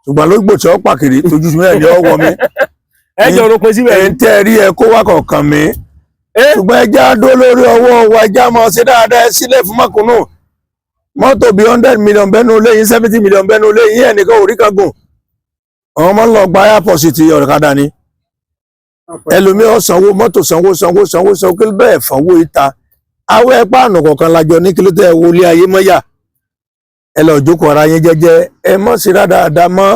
Speaker 1: ṣùgbọ́n ló gbò tí ó pàkìrì tójú sí mẹ́rin ọwọ́ mi
Speaker 2: ẹjọ́ orúkọ síbẹ̀
Speaker 1: ẹ̀ ń tẹ́ rí ẹ kó wá kọ̀ọ̀kan mi ṣùgbọ́n ẹja dó lórí ọwọ́ wa ẹja mọ̀ sí dáadáa ẹ sílẹ̀ fún mọ̀kúnnù mọ́tò bí 100 million bẹ́nu lẹ́yìn 70 million bẹ́nu lẹ́yìn ẹnìkan orí kan gùn àwọn ọmọ ń lọ gba airport ti ọ̀kadà ni ẹlòmíràn sanwó mọ́tò sanwó kí ló bẹ́ẹ̀ fọwọ́ ìta awọ ẹ páànù kọ̀ọ̀kan lájọ ní kí ló tẹ́ wọlé ayé mọ́yà ẹ lọ jókòó ara yín jẹ́jẹ́ ẹ mọ̀ sí dáadáa mọ́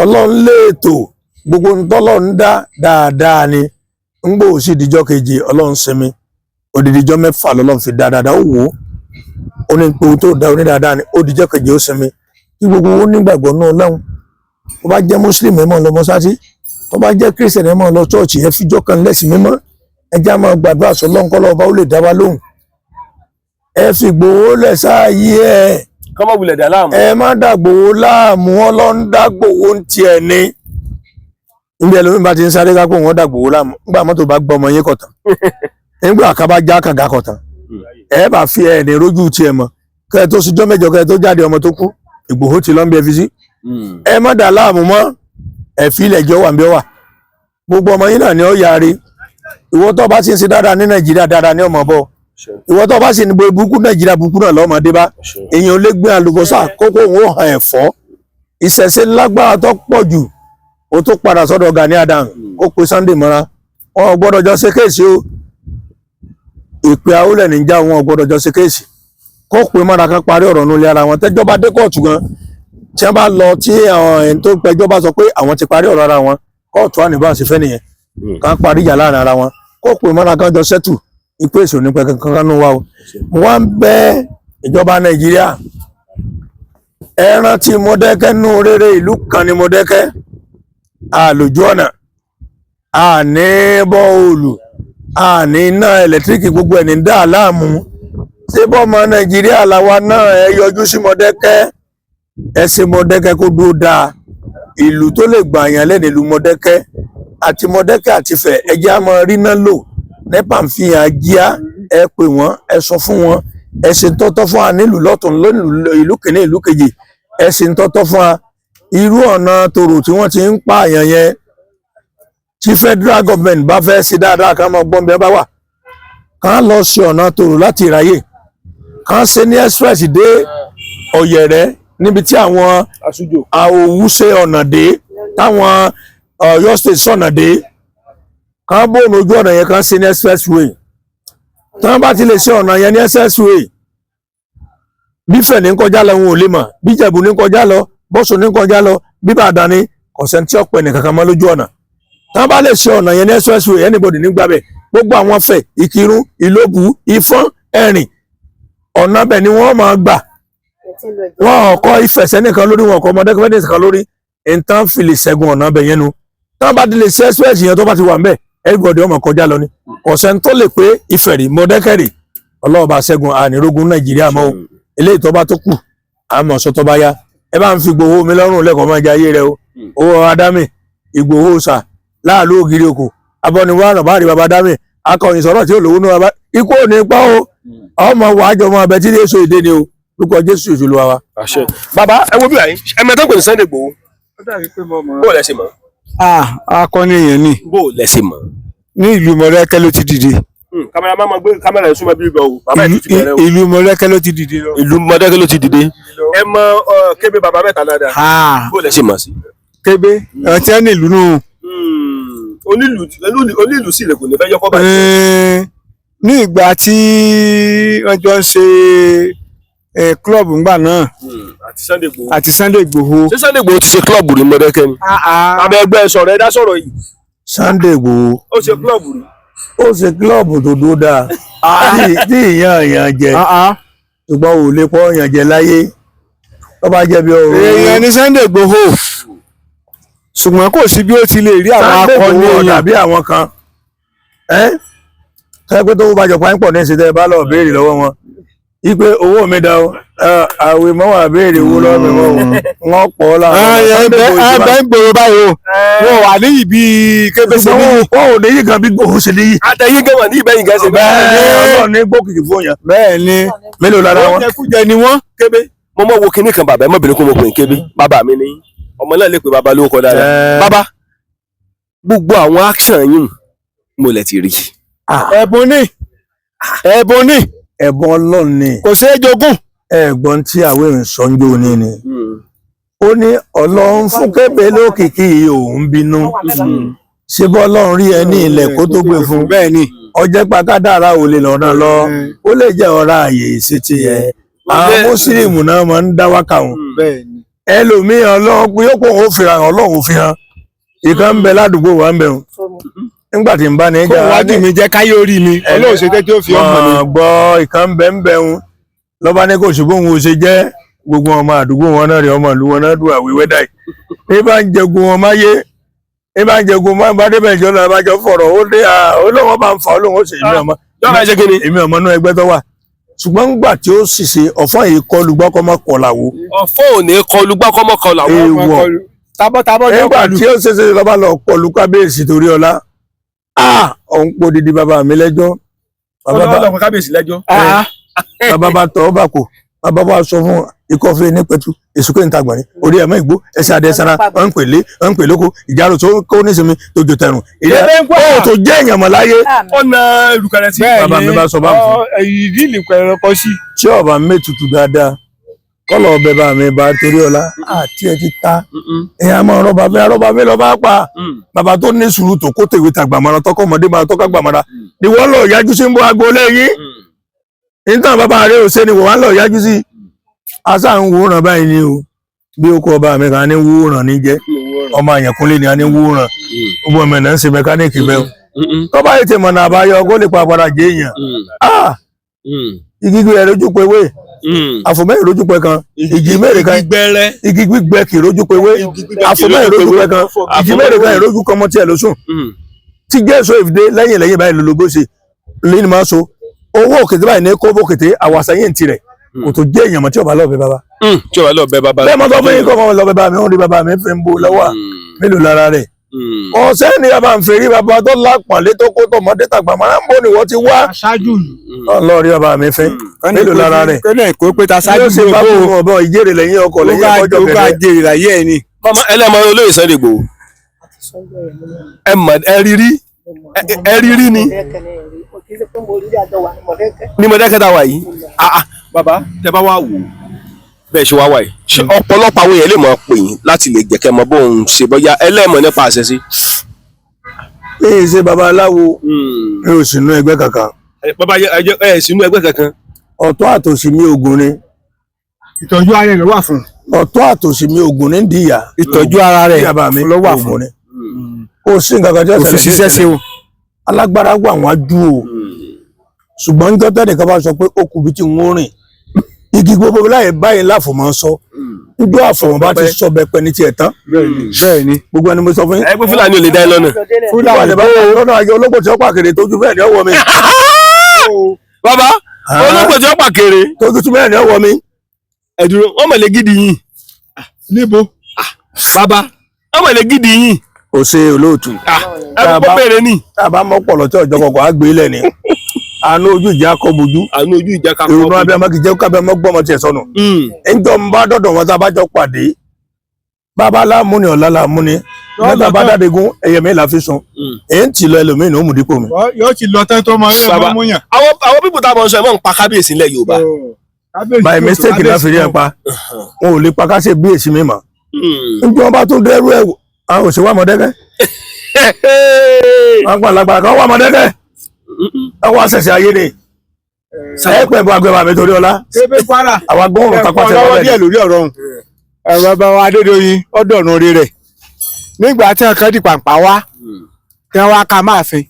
Speaker 1: Ọlọ́run léètò gbogbo ntọ́lọ́run dá dáadáa ni ń gbò sí ìdíjọ́ kejì Ọlọ́run sinmi odidijọ́ 6 lọ́lọ́run fi dáadáa ó wò ó ní gbogbo tó dá oní dáadáa ni odidijọ́ kejì ó sinmi kí gbogbo ó nígbàgbọ́ náà Ọlọ́run tó bá jẹ́ Muslim ẹ máa lọ mọ́sáàsì tó bá jẹ́ Christian ẹ máa lọ chọ́ọ̀chì ẹ fíjọ́ kan lẹ́sìn mímọ́ ẹ já máa gbàdúrà sọ́lọ́run kọ́ lọ́ba ó lè dá wa lóhùn ẹ fi Ìgbòho lẹ̀ sáàyè ẹ
Speaker 2: kọ́mọ wulẹ̀ dà láàmú
Speaker 1: ẹ má dàgbòho láàmú Ọlọ́run dàgbòho ń tiẹ̀ ni níbi ẹlòmíín bá ti ń sáré kápò wọn dàgbòho láàmú nígbà mọ́tò bá gbọ́ ọmọ yín kọ̀tàn nígbà àkàbá já kàga kọ̀tàn ẹ bá fi ẹ̀ ní rójú tiẹ̀ mọ́ kẹ́ ẹ tó ṣíjọ́ mẹ́jọ kẹ́ ẹ tó jáde ọmọ tó kú Ìgbòho ti lọ́n bí ẹ fi sí ẹ má dà láàmú mọ́ ẹ fi ilẹ̀ jọ wà ń bí ọ wà gbogbo ọmọ yín náà ni ó yarí ìwọ tó bá ti ń ṣe dáadáa ní Nàìjíríà dáadáa ní ọmọ bọ ìwọ tó bá sì ní burúkú Nàìjíríà burúkú náà lọ́mọdé bá èèyàn lè gbé àlùbọ́sà kókó òun ò hàn ẹ̀fọ́ ìṣẹ̀ṣe lágbára tó pọ̀ jù ó tó padà sọ́dọ̀ Gani Adams ó pe Sunday mọ́ra wọn ò gbọ́dọ̀ jọ ṣe kéèsì o ìpè àwòlẹ̀ níjà wọn ò gbọ́dọ̀ jọ ṣe kéèsì kó pe mọ́ra kan parí ọ̀rọ̀ nílé ara wọn tẹ́jọ́ bá dé kóòtù gan tí wọ́n bá lọ tí àwọn ẹni tó pẹjọ́ bá sọ pé àwọn ti parí ọ̀rọ̀ ara wọn kóòtù wà níbà sí fẹ́ nìyẹn kan parí ìjà láàrin ara wọn kó pe mọ́ra kan jọ sẹ́tù ìpè èso nípa kankan nù wa o wọ́n ń bẹ ìjọba Nàìjíríà ẹ rántí Mọdákẹ́kẹ́ nù rere ìlú kan ní Mọdákẹ́kẹ́ àlòjú ọ̀nà àní bọ́ọ̀lù àní iná ẹ̀lẹ́tíríkì gbogbo ẹni dá láàmú ṣé bọ́ọ̀mọ Nàìjíríà làwa náà ẹ yọjú sí Mọdákẹ́kẹ́ ẹ ṣe Mọdákẹ́kẹ́ kó dúró dáa ìlú tó lè gbà yàn lẹ́nu ìlú Mọdákẹ́kẹ́ àti Mọdákẹ́kẹ́ àti Ifẹ̀ ẹjẹ́ á máa rí náà lò nípa ń fi hàn jíá ẹ pè wọ́n ẹ sọ fún wọn ẹ ṣe ń tọ́tọ́ fún wa nílùú lọ́tún ìlú kìíní ìlú kejì ẹ ṣe ń tọ́tọ́ fún wa irú ọ̀nà tòrò tí wọ́n ti ń pààyàn yẹn tí federal government bá fẹ́ ṣe dáadáa ká máa gbọ́n bí ẹ bá wà ká lọ ṣe ọ̀nà tòrò láti ìráyè ká ṣe ní express dé Ọ̀yẹ̀rẹ̀ níbi tí àwọn Òwu ṣe ọ̀nà dé táwọn Ọ̀yọ́ state sọ̀nà dé ká bóun ojú ọ̀nà yẹn ká ṣe ní expressway tí wọ́n bá ti lè ṣe ọ̀nà yẹn ní expressway bí Ifẹ̀ ní kọjá lọ wọn ò lè mọ̀ bí Ìjẹ̀bú ní kọjá lọ bọ́sùn ní kọjá lọ bí Ìbàdàn ní kọ̀sẹ̀ntì ọ̀pẹ nìkan kan mọ́ lójú ọ̀nà tí wọ́n bá lè ṣe ọ̀nà yẹn ní expressway anybody nígbàbẹ̀ gbogbo àwọn Ifẹ̀ Ìkìrun Ìlóbù Ìfọ̀n Ẹ̀rìn ọ̀nà bẹ̀ ni wọ́n máa gbà wọn ọkọ Ifẹ̀ sẹ́nìkan lórí wọn ọkọ Mọdákẹ́kẹ́ nìkan lórí nǹkan fìlì ṣẹ́gun ọ̀nà bẹ̀ yẹn nu tí wọ́n bá ti lè ṣe express yẹn tó bá ti wà ńbẹ̀ everybody ọmọ kọjá lọ ni kọ̀sẹ̀ntì tó lè pé Ifẹ̀ rí Mọdákẹ́kẹ́ rí ọlọ́ọ̀bá ṣẹ́gun ànírógún Nàìjíríà mọ́ eléyìí tó bá tó kù àmọ́ sọ tó bá yá ẹ bá ń fi Ìgbòho mi lọ́rùn lẹ́kọ̀ọ́ máa jẹ ayé rẹ o owó Adámì Ìgbòho sà láàlú ògiri òkò abọ́niwá náà bá rí baba Adámì akọ̀yìn sọ̀rọ̀ tí ò lówó náà ikú ò ní pa o ọmọ wàá ọmọ abẹ tí ní èso ìdè ni o lórúkọ Jésù Olúwa wa.
Speaker 2: bàbá ẹ wo bí wàá ẹ mẹ́tọ́ pé Sunday Ìgbòho bó lẹ ṣe mọ̀.
Speaker 3: akọni èèyàn ni.
Speaker 2: bó o lẹ ṣe mọ̀.
Speaker 3: ní ìlú Mọdákẹ́kẹ́ ló ti dìde.
Speaker 2: kámẹ́rà máa gbé kámẹ́rà yẹn súnmọ́ bí ibà o. bàbá yẹn ti bẹ̀rẹ̀ o.
Speaker 3: ìlú Mọdákẹ́kẹ́ ló ti dìde lọ.
Speaker 2: ìlú Mọdákẹ́kẹ́ ló ti dìde. ẹ mọ Kébé bàbá mẹ́ta dáadáa. bó o lẹ ṣe mọ̀ sí.
Speaker 3: Kébé ọtí ẹni ìlú nù.
Speaker 2: onílù sì lè kò ní fẹ́ yọkọ́ báyìí.
Speaker 3: ní ìgbà tí wọ́n jọ ń ṣe club ńgbà náà àti Sunday Igboho.
Speaker 2: ṣé Sunday Igboho ti ṣe club rí Mọdákẹ́kẹ́ ni. abẹ́ ẹgbẹ́ sọ̀rọ̀ ẹ̀dá sọ̀rọ̀ yìí.
Speaker 1: Sunday Igboho
Speaker 2: ó ṣe club rí.
Speaker 1: ó ṣe kílọ̀bù tó dúró dáa tí ìyàn jẹ ṣùgbọ́n ò lè pọ́ yàn jẹ láyé tó bá jẹ́ bí ọ̀rọ̀
Speaker 3: èèyàn ní Sunday Igboho ṣùgbọ́n kò sí bí ó ti lè rí àwọn akọni èèyàn
Speaker 1: tàbí àwọn kan tẹ́ pé tó bá jọ páńpọ̀ ní ìsìtẹ́ bá lọ béèrè lọ́wọ́ wọn ipe owó mi dá o àwẹ̀ mọ́wàá béèrè owó lọ́wọ́ mi mọ́ wọn pọ̀ láwọn
Speaker 3: ẹgbẹ́ ń gbòòrò báyìí o wọn wà ní ìbí Kébé sí ní
Speaker 1: wọn ò níyì gan bí Igboho ṣe níyì.
Speaker 2: àtẹ̀yìn gan wà ní ìbẹ́yìn gan ṣe
Speaker 1: bẹ́ẹ̀ ni Ọlọ́run ní gbókìkì fún yàn.
Speaker 3: bẹ́ẹ̀ ni
Speaker 1: mélòó lára wọn.
Speaker 3: jẹkújẹ ni wọn.
Speaker 2: Kébé mo mọ wo kinní kan bàbá ẹ mọ bìnrin kó mo pè ní Kébé bàbá mi ní ọmọ náà lè pe bàbá lówó kọ dáadáa. bàbá gbogbo àwọn action yìí mo lè ti rí.
Speaker 3: ẹ̀bùn ni ẹ̀bùn ni
Speaker 1: ẹ̀bùn Ọlọ́run ni.
Speaker 3: kò ṣeé jogún.
Speaker 1: ẹ̀gbọ́n tí àwọn èèyàn sọ ń jó ní ni. ó ní Ọlọ́run fún Kébé lókìkí òun bínú. ṣé bọ́ Ọlọ́run rí ẹni ilẹ̀ kó tó gbé fún.
Speaker 3: bẹ́ẹ̀ ni.
Speaker 1: ọjẹ́ pàkádàrá ò lè lọ́nà lọ. ó lè jẹ́ ọ̀rá àyè ìṣètì ẹ̀. àwọn mùsùlùmí náà máa ń dá wákà wọn. ẹlòmíì Ọlọ́run pé yóò kó òun fi hàn Ọlọ́run fi hàn. ìkan ń bẹ ládùúgbò wa ń bẹ wọn. nígbà tí n bá ní ìjà
Speaker 3: kó wájú mi jẹ́ káyé orí mi Ọlọ́run ṣe tẹ́ tí ó fi ọmọ mi.
Speaker 1: gbọ́ ìkan ń bẹ ń bẹ wọn lọ́ba ní kò ṣùgbọ́n òun ò ṣe jẹ́ gbogbo ọmọ àdúgbò wọn náà rí ọmọ ìlú wọn náà dùn àwíwẹ́ dà yìí ní bá ń jẹgun wọn máyé ní bá ń jẹgun wọn bá débẹ̀ ìjọ náà bá jọ fọ̀rọ̀ ó dé olóhùn bá ń fa olóhùn ó sì èmi ọmọ inú ẹgbẹ́ tó wà ṣùgbọ́n ńgbà tí ó sì ṣe ọ̀fọ́n yìí kọlu gbọ́kọ́mọ́ kọlàwó.
Speaker 2: ọ̀fọ́n ò ní kọlu gbọ́kọ́mọ́ kọlàwó.
Speaker 1: èèwọ̀ nígbà tí ó ṣeṣe lọ́ba lọ kọlu kábíyèsí torí ọlá òun pò dídí bàbá mi lẹ́jọ́.
Speaker 2: ọlọ́run kábíyèsí lẹ́jọ́.
Speaker 1: bàbá bá tọ́ bá kò bàbá bá sọ fún ikọ́ fún ní pẹ̀tù èsùkè níta gbọ̀nrín orí ẹ̀mọ́ ìgbó ẹsẹ̀ adé sanra wọn ń pè lóko ìjárò tó kó nísìnyí tó jò tẹrùn ilẹ̀ ó tó jẹ́ èèyàn mọ̀ láyé.
Speaker 2: ọ̀nà ìlúkẹrẹ sí.
Speaker 1: bàbá mi bá sọ bá fún.
Speaker 3: ìdí ìlúkẹrẹ kọ sí.
Speaker 1: tí ọba mẹ́tutù dáadáa kọ́lọ̀ ọbẹ̀ bá mi bá torí ọlá àti ẹ ti ta ẹ̀yà máa rọ́bà mi lọ́ bá pa bàbá tó ní sùúrù tó kó tèwé tàgbàmọ́ra tọkọ́ ọmọdé máa tọ́ka gbàmọ́ra ni wọ́n lọ yájú sí ń bọ́ agbo lẹ́yìn nítorí bàbá rẹ ò ṣe ni wọ́n lọ yájú sí asá ń wòran báyìí ni o bí ó kọ ọba mi kan ní wòran ní jẹ́ ọmọ àyànkúnlé ni a ní wòran gbogbo ọmọ ẹ̀ náà ń ṣe mẹkáníìkì bẹ́ẹ̀ tọ́ba yìí ti mọ̀nà àbáyọ kó lè pa padà jẹ́ èèyàn igi gbígbẹ rojú pé wé àfòmẹ́yìn rojú pé kan igi mẹ́rin kan igi gbígbẹ kì rojú pé wé àfòmẹ́yìn rojú pé kan igi mẹ́rin kan rojú kan mọ́ tiẹ̀ lóṣùn tí jésù ìfìdé lẹ́yìn báyìí lológo ṣe lẹ́yìn máa so owó òkèté báyìí ní kó bókèté àwàsàyìn tirẹ̀ kò tó jẹ́ èèyàn mọ́ tí ọba lọ́ọ̀bẹ bàbá.
Speaker 2: tí ọba lọ́ọ̀bẹ bàbá.
Speaker 1: bẹ́ẹ̀ mọ́tò fún yín kọ́kọ́ lọ́ọ̀bẹ bàbá mi ó rí bàbá mi fi ń bo lọ́wọ́ mélòó lára rẹ̀. ọ̀sẹ̀ ni bàbá ń fèrí bàbá tó lápọ̀nlé tó kó tọmọdé tàgbà máa ń bọ̀ ni wọ́n ti wá.
Speaker 3: aṣáájú
Speaker 1: ọlọ́ọ̀rí bàbá mi fẹ́ mélòó lára rẹ̀.
Speaker 3: kẹ́lẹ́ kó pé ta ṣáájú
Speaker 1: ló bá fún ọbọ̀ ìjèrè lẹ́yìn ọkọ̀ lẹ́yìn ọjọ́
Speaker 3: kẹfẹ́. ó bá jèrè láyé ẹ̀ ni.
Speaker 2: mama ẹlẹ́mọ olóyè Sunday Igboho ẹ rírí ni ní Mọdákẹ́kẹ́ tá a wà yìí bàbá tẹ bá wà wò bẹ́ẹ̀ ṣe wá wà yìí ṣé ọ̀pọ̀lọpọ̀ àwọn èèyàn lè mọ̀ pè yín láti lè jẹ́ kẹ́ mọ bóun ṣe bọ́yá ẹlẹ́mọ̀ nípa àṣẹ sí.
Speaker 1: mi ì ṣe babaláwo mi ò sínú ẹgbẹ́ kankan.
Speaker 2: bàbá ẹ sínú ẹgbẹ́ kankan.
Speaker 1: ọ̀tọ̀ àtòsí mi ògùn ni.
Speaker 3: ìtọ́jú ara rẹ̀ ló wà fún.
Speaker 1: ọ̀tọ̀ àtòsí mi ògùn ní ìdíyà.
Speaker 3: ìtọ́jú ara rẹ̀ ló wà fún.
Speaker 1: kò sí nǹkan kan tí
Speaker 3: ó ṣẹlẹ̀ sí o.
Speaker 1: alágbára wà wọ́n á dú o ṣùgbọ́n ní tọ́tẹ́ nìkan bá sọ pé ó kù bí tí ń rìn igi gbogbo láyé báyìí láfòmọ́ sọ níjọ́ àfọ̀mọ́ bá ti sọ bẹ́ẹ̀ pẹ́ ní tiẹ̀ tán
Speaker 3: bẹ́ẹ̀ ni
Speaker 1: gbogbo ẹni mo sọ fún yín.
Speaker 2: ẹgbẹ́ Fúlàní ò lè dá ẹ lọ́nà.
Speaker 1: Fúlàní bá lọ́nà ayé ológbò tí ó pàkèrè tójú bẹ́ẹ̀ ni ó wọ mi.
Speaker 2: bàbá ológbò tí ó pàkèrè
Speaker 1: tójú tí bẹ́ẹ̀ ni ó wọ mi.
Speaker 2: ẹ̀dùn wọ́n mọ̀ lè gidi yín.
Speaker 3: níbo.
Speaker 2: bàbá wọ́n mọ̀ lè gidi yín.
Speaker 1: ó ṣe olóòtú.
Speaker 2: ẹ kó bẹ̀rẹ̀ ni.
Speaker 1: tá a bá mọ́ pọ̀lọ́ tí ọjọ́ kọ̀ọ̀kan á gbé lẹ̀ ni. àánú ojú ìjà kọ bojú.
Speaker 2: àánú ojú ìjà kakọ bojú.
Speaker 1: ìrònú abiyamọ kì í jẹ́ kábíyamọ gbọ́mọ tiẹ̀ sọnù. ẹnjọ́ ń bá dọ̀dọ̀ wọn tá a bá jọ pàdé bàbá láàmúni ọ̀la láàmúni mẹ́ta bá dádégún ẹyẹ mi là fi sùn èyí ń tì lọ ẹlòmíì ní ó mú dípò mi.
Speaker 3: yóò ti lọ tẹ́ tó máa rí ẹ̀fọ́ múyàn.
Speaker 2: àwọn pípọ̀ tá a mọ̀ sọ ẹ̀ mọ̀ ń pa kábíyèsí nílẹ̀ Yorùbá.
Speaker 1: by mistake náà fi rí ẹ pa wọn ò lè pa káṣe bí èsì mi mọ́. níbi wọn bá tún dẹrú ẹ àwọn òṣèwà mọ̀dẹ́kẹ́. wọn gbọ́n lágbára kan wà mọ̀dẹ́kẹ́. ẹ wá ṣẹ̀ṣẹ̀ ayé ni. ẹ pẹ̀ bọ́ agbẹ́bà mi torí ọlá. àwọn agbóhùn tapasẹ̀ lọ́wọ́
Speaker 3: bàbá wa Adédoyin ọdọọnù orí rẹ̀ nígbà tí wọn kàn di pàǹpá wá tí wọn wá ká máàfin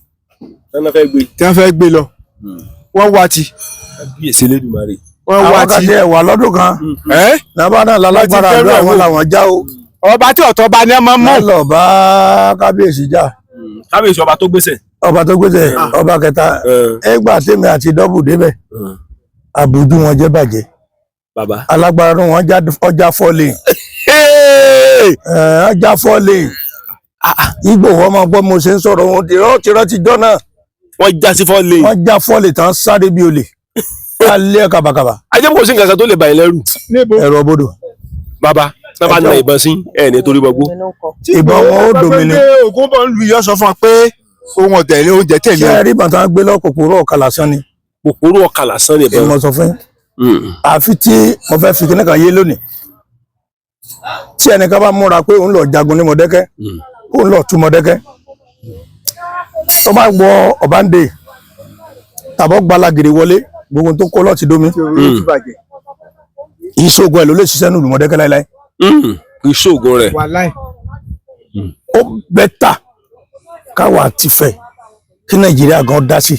Speaker 3: tí wọn fẹ́ gbé lọ wọn wá ti.
Speaker 2: kábíyèsí lẹ́dùnmarè.
Speaker 1: wọn wá ti àwọn kan wà lọ́dún kan nàbà náà lálágbára àdó àwọn làwọn já o.
Speaker 3: ọba tí ọ̀tọ̀ bá ní ẹ máa ń mọ̀.
Speaker 1: lọ bá kábíyèsí jà.
Speaker 2: kábíyèsí ọba tó gbèsè.
Speaker 1: ọba tó gbèsè ọba kẹta ẹgbà tèmi àti dọ́bù débẹ̀ àbùdú wọn jẹ́ bàjẹ́.
Speaker 2: Bàbá.
Speaker 1: Alágbára náà wọ́n ọjà fọ́lé. Ọjà fọ́lé. Igbó wọ́n máa gbọ́ mo ṣe ń sọ̀rọ̀ wọn ti rántí jọ́ náà.
Speaker 2: Wọ́n já sí fọ́lé.
Speaker 1: Wọ́n já fọ́lé tán sáré bí olè. Alẹ́ kàbàkàbà.
Speaker 2: Ajẹ́ kò sí nǹkan kan tó lè bà yín lẹ́rù.
Speaker 1: Ẹ̀rọ bodò.
Speaker 2: Bàbá náà bá na ìbọn sí ẹ̀ nítorí gbogbo.
Speaker 1: Ìbọn wọn ó domini.
Speaker 3: Ògún bọ̀ ń lu iyọ̀ sọ fún ọ pé ohun ọ̀tẹ̀lẹ̀ oúnjẹ tẹ̀lé.
Speaker 1: Ṣé ẹ rí bàtà gbé lọ kòkòrò ọ̀kà lásán ni?
Speaker 2: Kòkòrò ọ̀kà lásán ni ìbọn.
Speaker 1: Èmi sọ fún yín. Àfi tí mo fẹ́ fi kíní kan yé lónìí tí ẹnìkan bá múra pé òun lọ jagun ní Mọ̀dẹ́kẹ́ òun lọ tú Mọ̀dẹ́kẹ́ tó bá gbọ́ ọ̀báǹdè tàbọ̀ gbalagèrè wọlé gbogbo tó kó lọ́ọ̀tì domi ìṣògùn ẹ̀ ló lè ṣiṣẹ́ nílùú Mọ̀dẹ́kẹ́ láíláí.
Speaker 2: Ìṣògùn rẹ̀
Speaker 1: ó bẹ́tà káwa àtìfẹ́ kí Nàìjíríà gan dá sí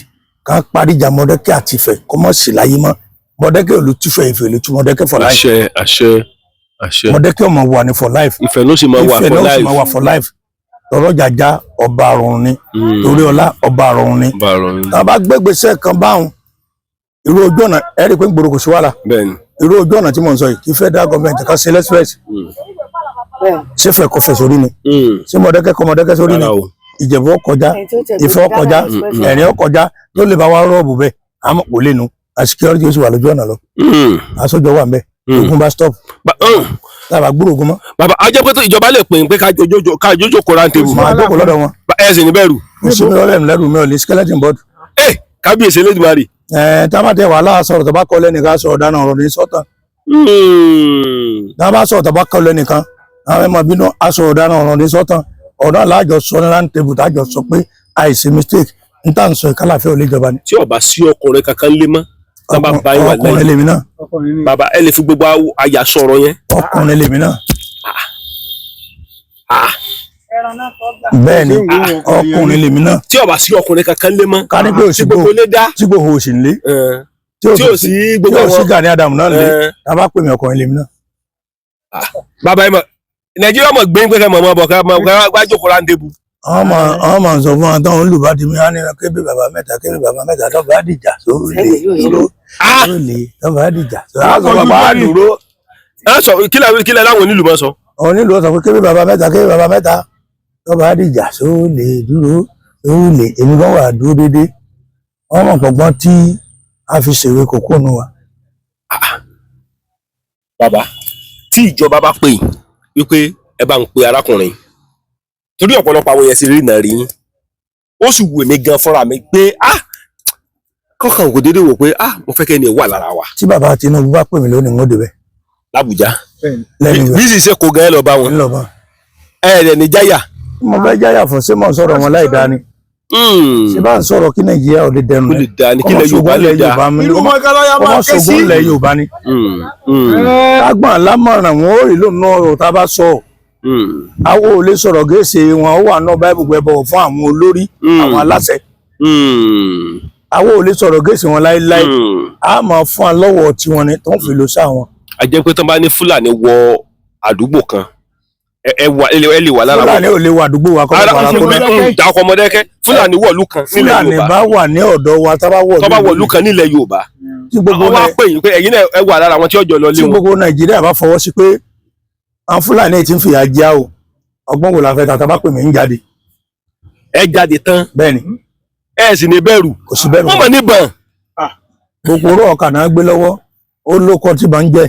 Speaker 1: ká parí ìjà Mọ̀dẹ́kẹ́ àtìfẹ́ kó mọ̀ sí láyé mọ́. Mọ̀dẹ́kẹ́ olùtúfẹ́ Ifẹ̀ olùtú Mọ̀dẹ́kẹ́ for life.
Speaker 2: àṣẹ.
Speaker 1: Mọ̀dẹ́kẹ́ ọmọ wà ní for life.
Speaker 2: Ifẹ̀ ló sì máa wà for life.
Speaker 1: Ifẹ̀ ló sì máa wà for life. Lọ́rọ̀ jàjà ọba àrùn ni. Torí ọlá ọba àrùn ni. Tá a bá gbégbèsè kan báwọn irú ojú ọ̀nà ẹ rí i pé gbòòrò kò sí wàhálà. Irú ojú ọ̀nà tí mò ń sọ yìí kí federal government ká ṣe express. Ṣé fẹ́ kọ fẹ̀ sórí ni? Ṣé Mọ̀dẹ́kẹ́ kọ Mọ̀dẹ́kẹ́ sórí ni? Ìjẹ̀bú ọkọjá Ifẹ̀ ọkọjá Ẹ̀rìn ọkọjá tó lè bá wa rọ́ọ̀bù bẹ́ẹ̀ àmọ́ kò lè nu. Security oṣù wà lójú ọ̀nà lọ. Aṣojú wà mbẹ. Ogun bá stop. Lábàá gbúrò ogun mọ́.
Speaker 2: Bàbá a jẹ́ pé ìjọba lè pè é pé ká jójó kó rántí bù.
Speaker 1: Màá jókòó lọ́dọ̀ wọn.
Speaker 2: Ẹ sì ní bẹ̀rù.
Speaker 1: Òṣèlú ọlẹ́nu lẹ́rù mi ò ní skeleton board.
Speaker 2: Kábíyèsí Elédùmarè.
Speaker 1: Tábàtẹ̀ wàhálà sọ̀rọ̀ tó bá kọ́ lẹ́nìkan sọ̀rọ̀ dáná ọ̀rọ̀ ní sọ́tàn. Tábà sọ̀rọ̀ tó bá kọ́ lẹ́nìkan àwọn ẹ̀mọ́ bínú aṣọ̀rọ̀ dáná ọ̀rọ̀ ní sọ́tàn. Ọ̀dọ́ aláàjọ sọ ní round table tájọ sọ pé àìsí mistake n tà ń sọ ìkálàfẹ́ ò lè jọba ni.
Speaker 2: Tí ọba sí ọkùnrin kankan lé mọ́.
Speaker 1: Ọkùnrin lèmi náà.
Speaker 2: Bàbá ẹ lè fi gbogbo àyà sọ̀rọ̀ yẹn.
Speaker 1: Ọkùnrin lèmi náà. Bẹ́ẹ̀ni ọkùnrin lèmi náà.
Speaker 2: Tí ọba sí ọkùnrin kankan lé mọ́.
Speaker 1: Ká ní pé òsìgbò òsì ń lé. Tí ò sí gbogbo wọn. Tí ò sí Gani Adams náà lé. Tá bá pè mí ọkùnrin lèmi náà.
Speaker 2: Bàbá ẹ mọ̀ Nàìjíríà mọ̀ gbé pé ká mọ̀ bọ̀ ká wá jókòó ráńdébù.
Speaker 1: Àwọn máa ń sọ fún wa táwọn olùbá ti mi á ní kébé bàbá mẹ́ta tó bá dìjà sórí lè tó bá dìjà sórí bàbá dúró.
Speaker 2: Ẹ sọ kílẹ̀ láwọn onílù máa sọ.
Speaker 1: Àwọn onílù sọ pé kébé bàbá mẹ́ta tó bá dìjà sórí lè dúró sórí lè èmi kan wà dúró déédéé. Wọ́n mọ̀ pọ̀gbọ́n tí a fi ṣèwé kókó nu wa.
Speaker 2: Bàbá tí ìjọba bá pè wípé ẹ bá ń pe arákùnrin torí ọ̀pọ̀lọpọ̀ àwọn yẹn sì rí náà rí yín ó sì wù mí gan fúnra mi pé kọ́kàn kò déédéé wò pé mo fẹ́ kẹ́ ni wà lára wa.
Speaker 1: Tí bàbá Tinubu bá pè mí lónìí ń débẹ̀.
Speaker 2: L'Àbújá bí sì ṣe kò gan ẹ lọ bá wọn ẹ rẹ̀ ní jáyà.
Speaker 1: Mo fẹ́ jáyà fún ṣé mò ń sọ̀rọ̀ wọn láì dáa ni. Ṣé bá ń sọ̀rọ̀ kí Nàìjíríà ò lè dẹnu
Speaker 2: rẹ̀ kílẹ̀ Yorùbá lè dá
Speaker 1: ọmọ ṣògùn ilẹ̀ Yorùbá ni. Kágbọ́n lámọ̀ràn wọn ó rí lónìí ọ̀rọ̀ tá a bá sọ. Àwọn ò lè sọ̀rọ̀ gẹ̀ẹ́sì wọn ó wà náà báyìí gbogbo ẹbọ fún àwọn olórí àwọn aláṣẹ. Àwọn ò lè sọ̀rọ̀ gẹ̀ẹ́sì wọn láéláé a máa fún alọ́wọ́ tiwọn ni tó ń fi lọ sí àwọn.
Speaker 2: A jẹ́ pé tó bá ní Fúlàní wọ àdúgbò kan ẹ lè wà lára wọn.
Speaker 1: Fúlàní ò lè wọ àdúgbò wa kọ́
Speaker 2: ọkọ̀ Mọ̀dẹ́kẹ́ Fúlàní wọ̀lú kan nílẹ̀ Yorùbá.
Speaker 1: Fúlàní bá wà ní ọ̀dọ̀ wa tá bá
Speaker 2: wọ̀lú kan nílẹ̀ Yorùbá. Àwọn wá pè yín pé ẹ̀yin náà ẹ wà lára wọn tí ọjọ́ lọ lé wọn.
Speaker 1: Tí gbogbo Nàìjíríà bá fọwọ́ sí pé àwọn Fúlàní ti ń fìyà jẹ o ọgbọ́n wo la fẹ́ ta bá pè mí ń jáde.
Speaker 2: Ẹ jáde tán.
Speaker 1: Bẹ́ẹ̀ni.
Speaker 2: Ẹ sì ní bẹ̀rù.
Speaker 1: Kò sí bẹ̀rù.
Speaker 2: Wọ́n mọ̀ níbọn.
Speaker 1: Kòkòrò ọkà náà gbé lọ́wọ́ ó lóko tí bá ń jẹ.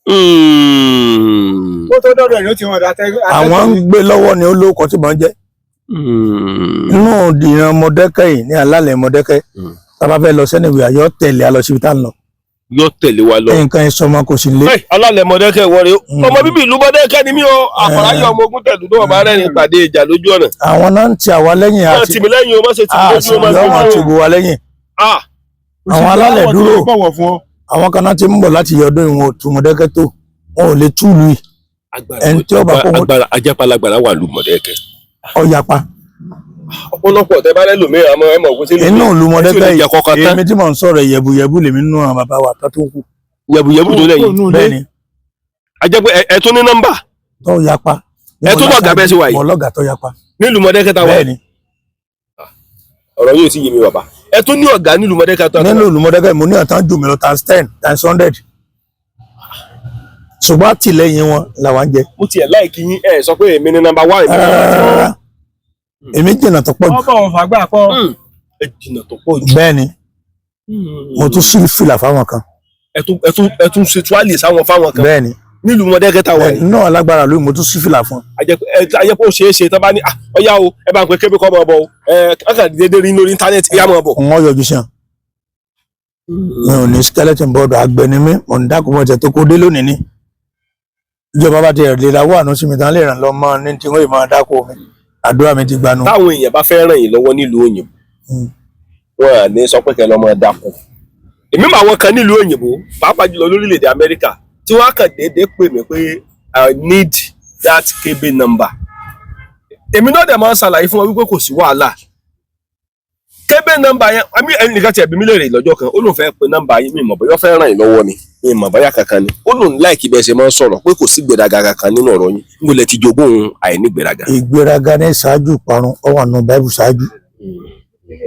Speaker 3: ó tó dọ́dọ̀ ni ó ti wọn dá
Speaker 1: àwọn ń gbé lọ́wọ́ ni ó lóko tí wọ́n jẹ́ inú ìdìran Mọ̀dẹ́kẹ́ yìí ní alálẹ̀ Mọ̀dẹ́kẹ́ tá a bá fẹ́ lọ sẹ́niwé àyọ́ tẹ̀lé a lọ síbi tá a ń lọ.
Speaker 2: yóò tẹ̀lé wa lọ.
Speaker 1: nǹkan ẹ̀ sọmọ kò sí lé.
Speaker 2: alálẹ̀ Mọ̀dẹ́kẹ́ wọlé ọmọ bíbí ìlú Mọ̀dẹ́kẹ́ ni mí o àfọláyé ọmọ ogun tẹ̀lú tó bàbá rẹ̀ ní ìpàdé ìjà lójú ọ̀nà.
Speaker 1: àwọn náà ń ti àwa lẹ́yìn
Speaker 2: àti wọ́n ti mi lẹ́yìn o má ṣe ti mi lójú ọmọ
Speaker 1: àṣìyọ́ máa ti bò wá lẹ́yìn. àwọn alálẹ̀ dúró àwọn kan náà ti ń bọ̀ láti yọdún ìwọ̀n òtún Mọ̀dẹ́kẹ́ tó wọn ò lè túlù yìí. ẹni tí ọba kó
Speaker 2: ajápalagbàrá wà lù Mọ̀dẹ́kẹ́.
Speaker 1: ọ̀yàpá.
Speaker 2: ọ̀pọ̀lọpọ̀ tẹ bá lẹ lòmí àmọ́ ẹ mọ̀ ògùn sí
Speaker 1: inú ìlú Mọ̀dẹ́kẹ́ yìí èmi tí mò ń sọ̀rọ̀ yẹ̀bùyẹ̀bù lèmi nínú àwọn bàbá wa tó kù.
Speaker 2: yẹ̀bùyẹ̀bù tó lẹ́yìn.
Speaker 1: bẹ́ẹ̀ni.
Speaker 2: ajẹ́pẹ́ ẹ tún ní nọ́mbà.
Speaker 1: tó yapa.
Speaker 2: ẹ tún lọ́gàá bẹ́ẹ̀ sí wa yìí.
Speaker 1: mọ̀lọ́gà tó yapa.
Speaker 2: nílùú Mọ̀dẹ́kẹ́ ta wà.
Speaker 1: bẹ́ẹ̀ni.
Speaker 2: ọ̀rọ̀ yóò sì yé mi bàbá. ẹ tún ní ọ̀gá nílùú Mọ̀dẹ́kẹ́ ta.
Speaker 1: nínú ìlú Mọ̀dẹ́kẹ́ mo ní ọ̀tán jù mí lọ times 10 times 100. ṣùgbọ́n àtìlẹ́yìn wọn làwọn ń jẹ.
Speaker 2: mo tiẹ̀ láìkí yín ẹ sọ pé èmi ní nọ́mbà 1.
Speaker 1: èmi jìnnà tó pọ̀ jù.
Speaker 3: ọbọ̀ òfàgbà pọ̀.
Speaker 2: ẹ jìnnà tó pọ̀ jù.
Speaker 1: bẹ́ẹ̀ni mo tún sí fìlà fáwọn kan.
Speaker 2: ẹ tún ṣe tuwálì sáwọn fáwọn kan.
Speaker 1: bẹ́ẹ̀ni
Speaker 2: nílùú Mọ̀dẹ́kẹ́ ta wà yìí.
Speaker 1: náà alágbára lóyún mo tún sí fìlà fún.
Speaker 2: ajẹ́pọ̀ ó ṣeé ṣe tán bá ní ọ̀yá o ẹ bá ń pe kébé kọ́ mọ́ bọ̀ o káàkiri dédé rí lórí íńtánẹ́ẹ̀tì yá mọ́ bọ̀.
Speaker 1: wọ́n yọjú sí wọn. mi ò ní skeleton board àgbẹ̀ni mi mò ń dákun mọ́tẹ́ tó kó dé lónìí ni. ìjọba bá ti rẹ̀ lè rawọ́ àánú sí mi tán lè ràn lọ́ mọ́ ní tí wọ́n yìí máa dákun mi àdúrà mi ti gbanú.
Speaker 2: táwọn èèyàn bá fẹ́ ràn yín lọ́wọ́ nílùú òyìnbó wọn à ní sọ pé kẹ́ lọ́ mọ́ dákun. èmi máa wọn kan nílùú òyìnbó pàápàá jùlọ lórílẹ̀‐èdè Amẹ́ríkà tí wọ́n á kàn déédéé pè mí pé I need that KB number. èmi náà dẹ̀ máa ń ṣàlàyé fún wọn wípé kò sí wàhálà. KB number yẹn ẹnìkan tiẹ̀ bí mi léèrè lọ́jọ́ kan ó lóun fẹ́ pe nọ́mbà yín mi mọ̀ bóyá fẹ́ ràn yín lọ́wọ́ ni mi mọ̀ bóyá kankan ni ó lóun láìkí bẹ́ẹ̀ ṣe máa ń sọ̀rọ̀ pé kò sí gbèrágà kankan nínú ọ̀rọ̀ yín níbo lẹ ti jogún àìní gbèrágà. ìgbéraga ní ṣáájú ìparun ó wà nínú Báíbù ṣáájú.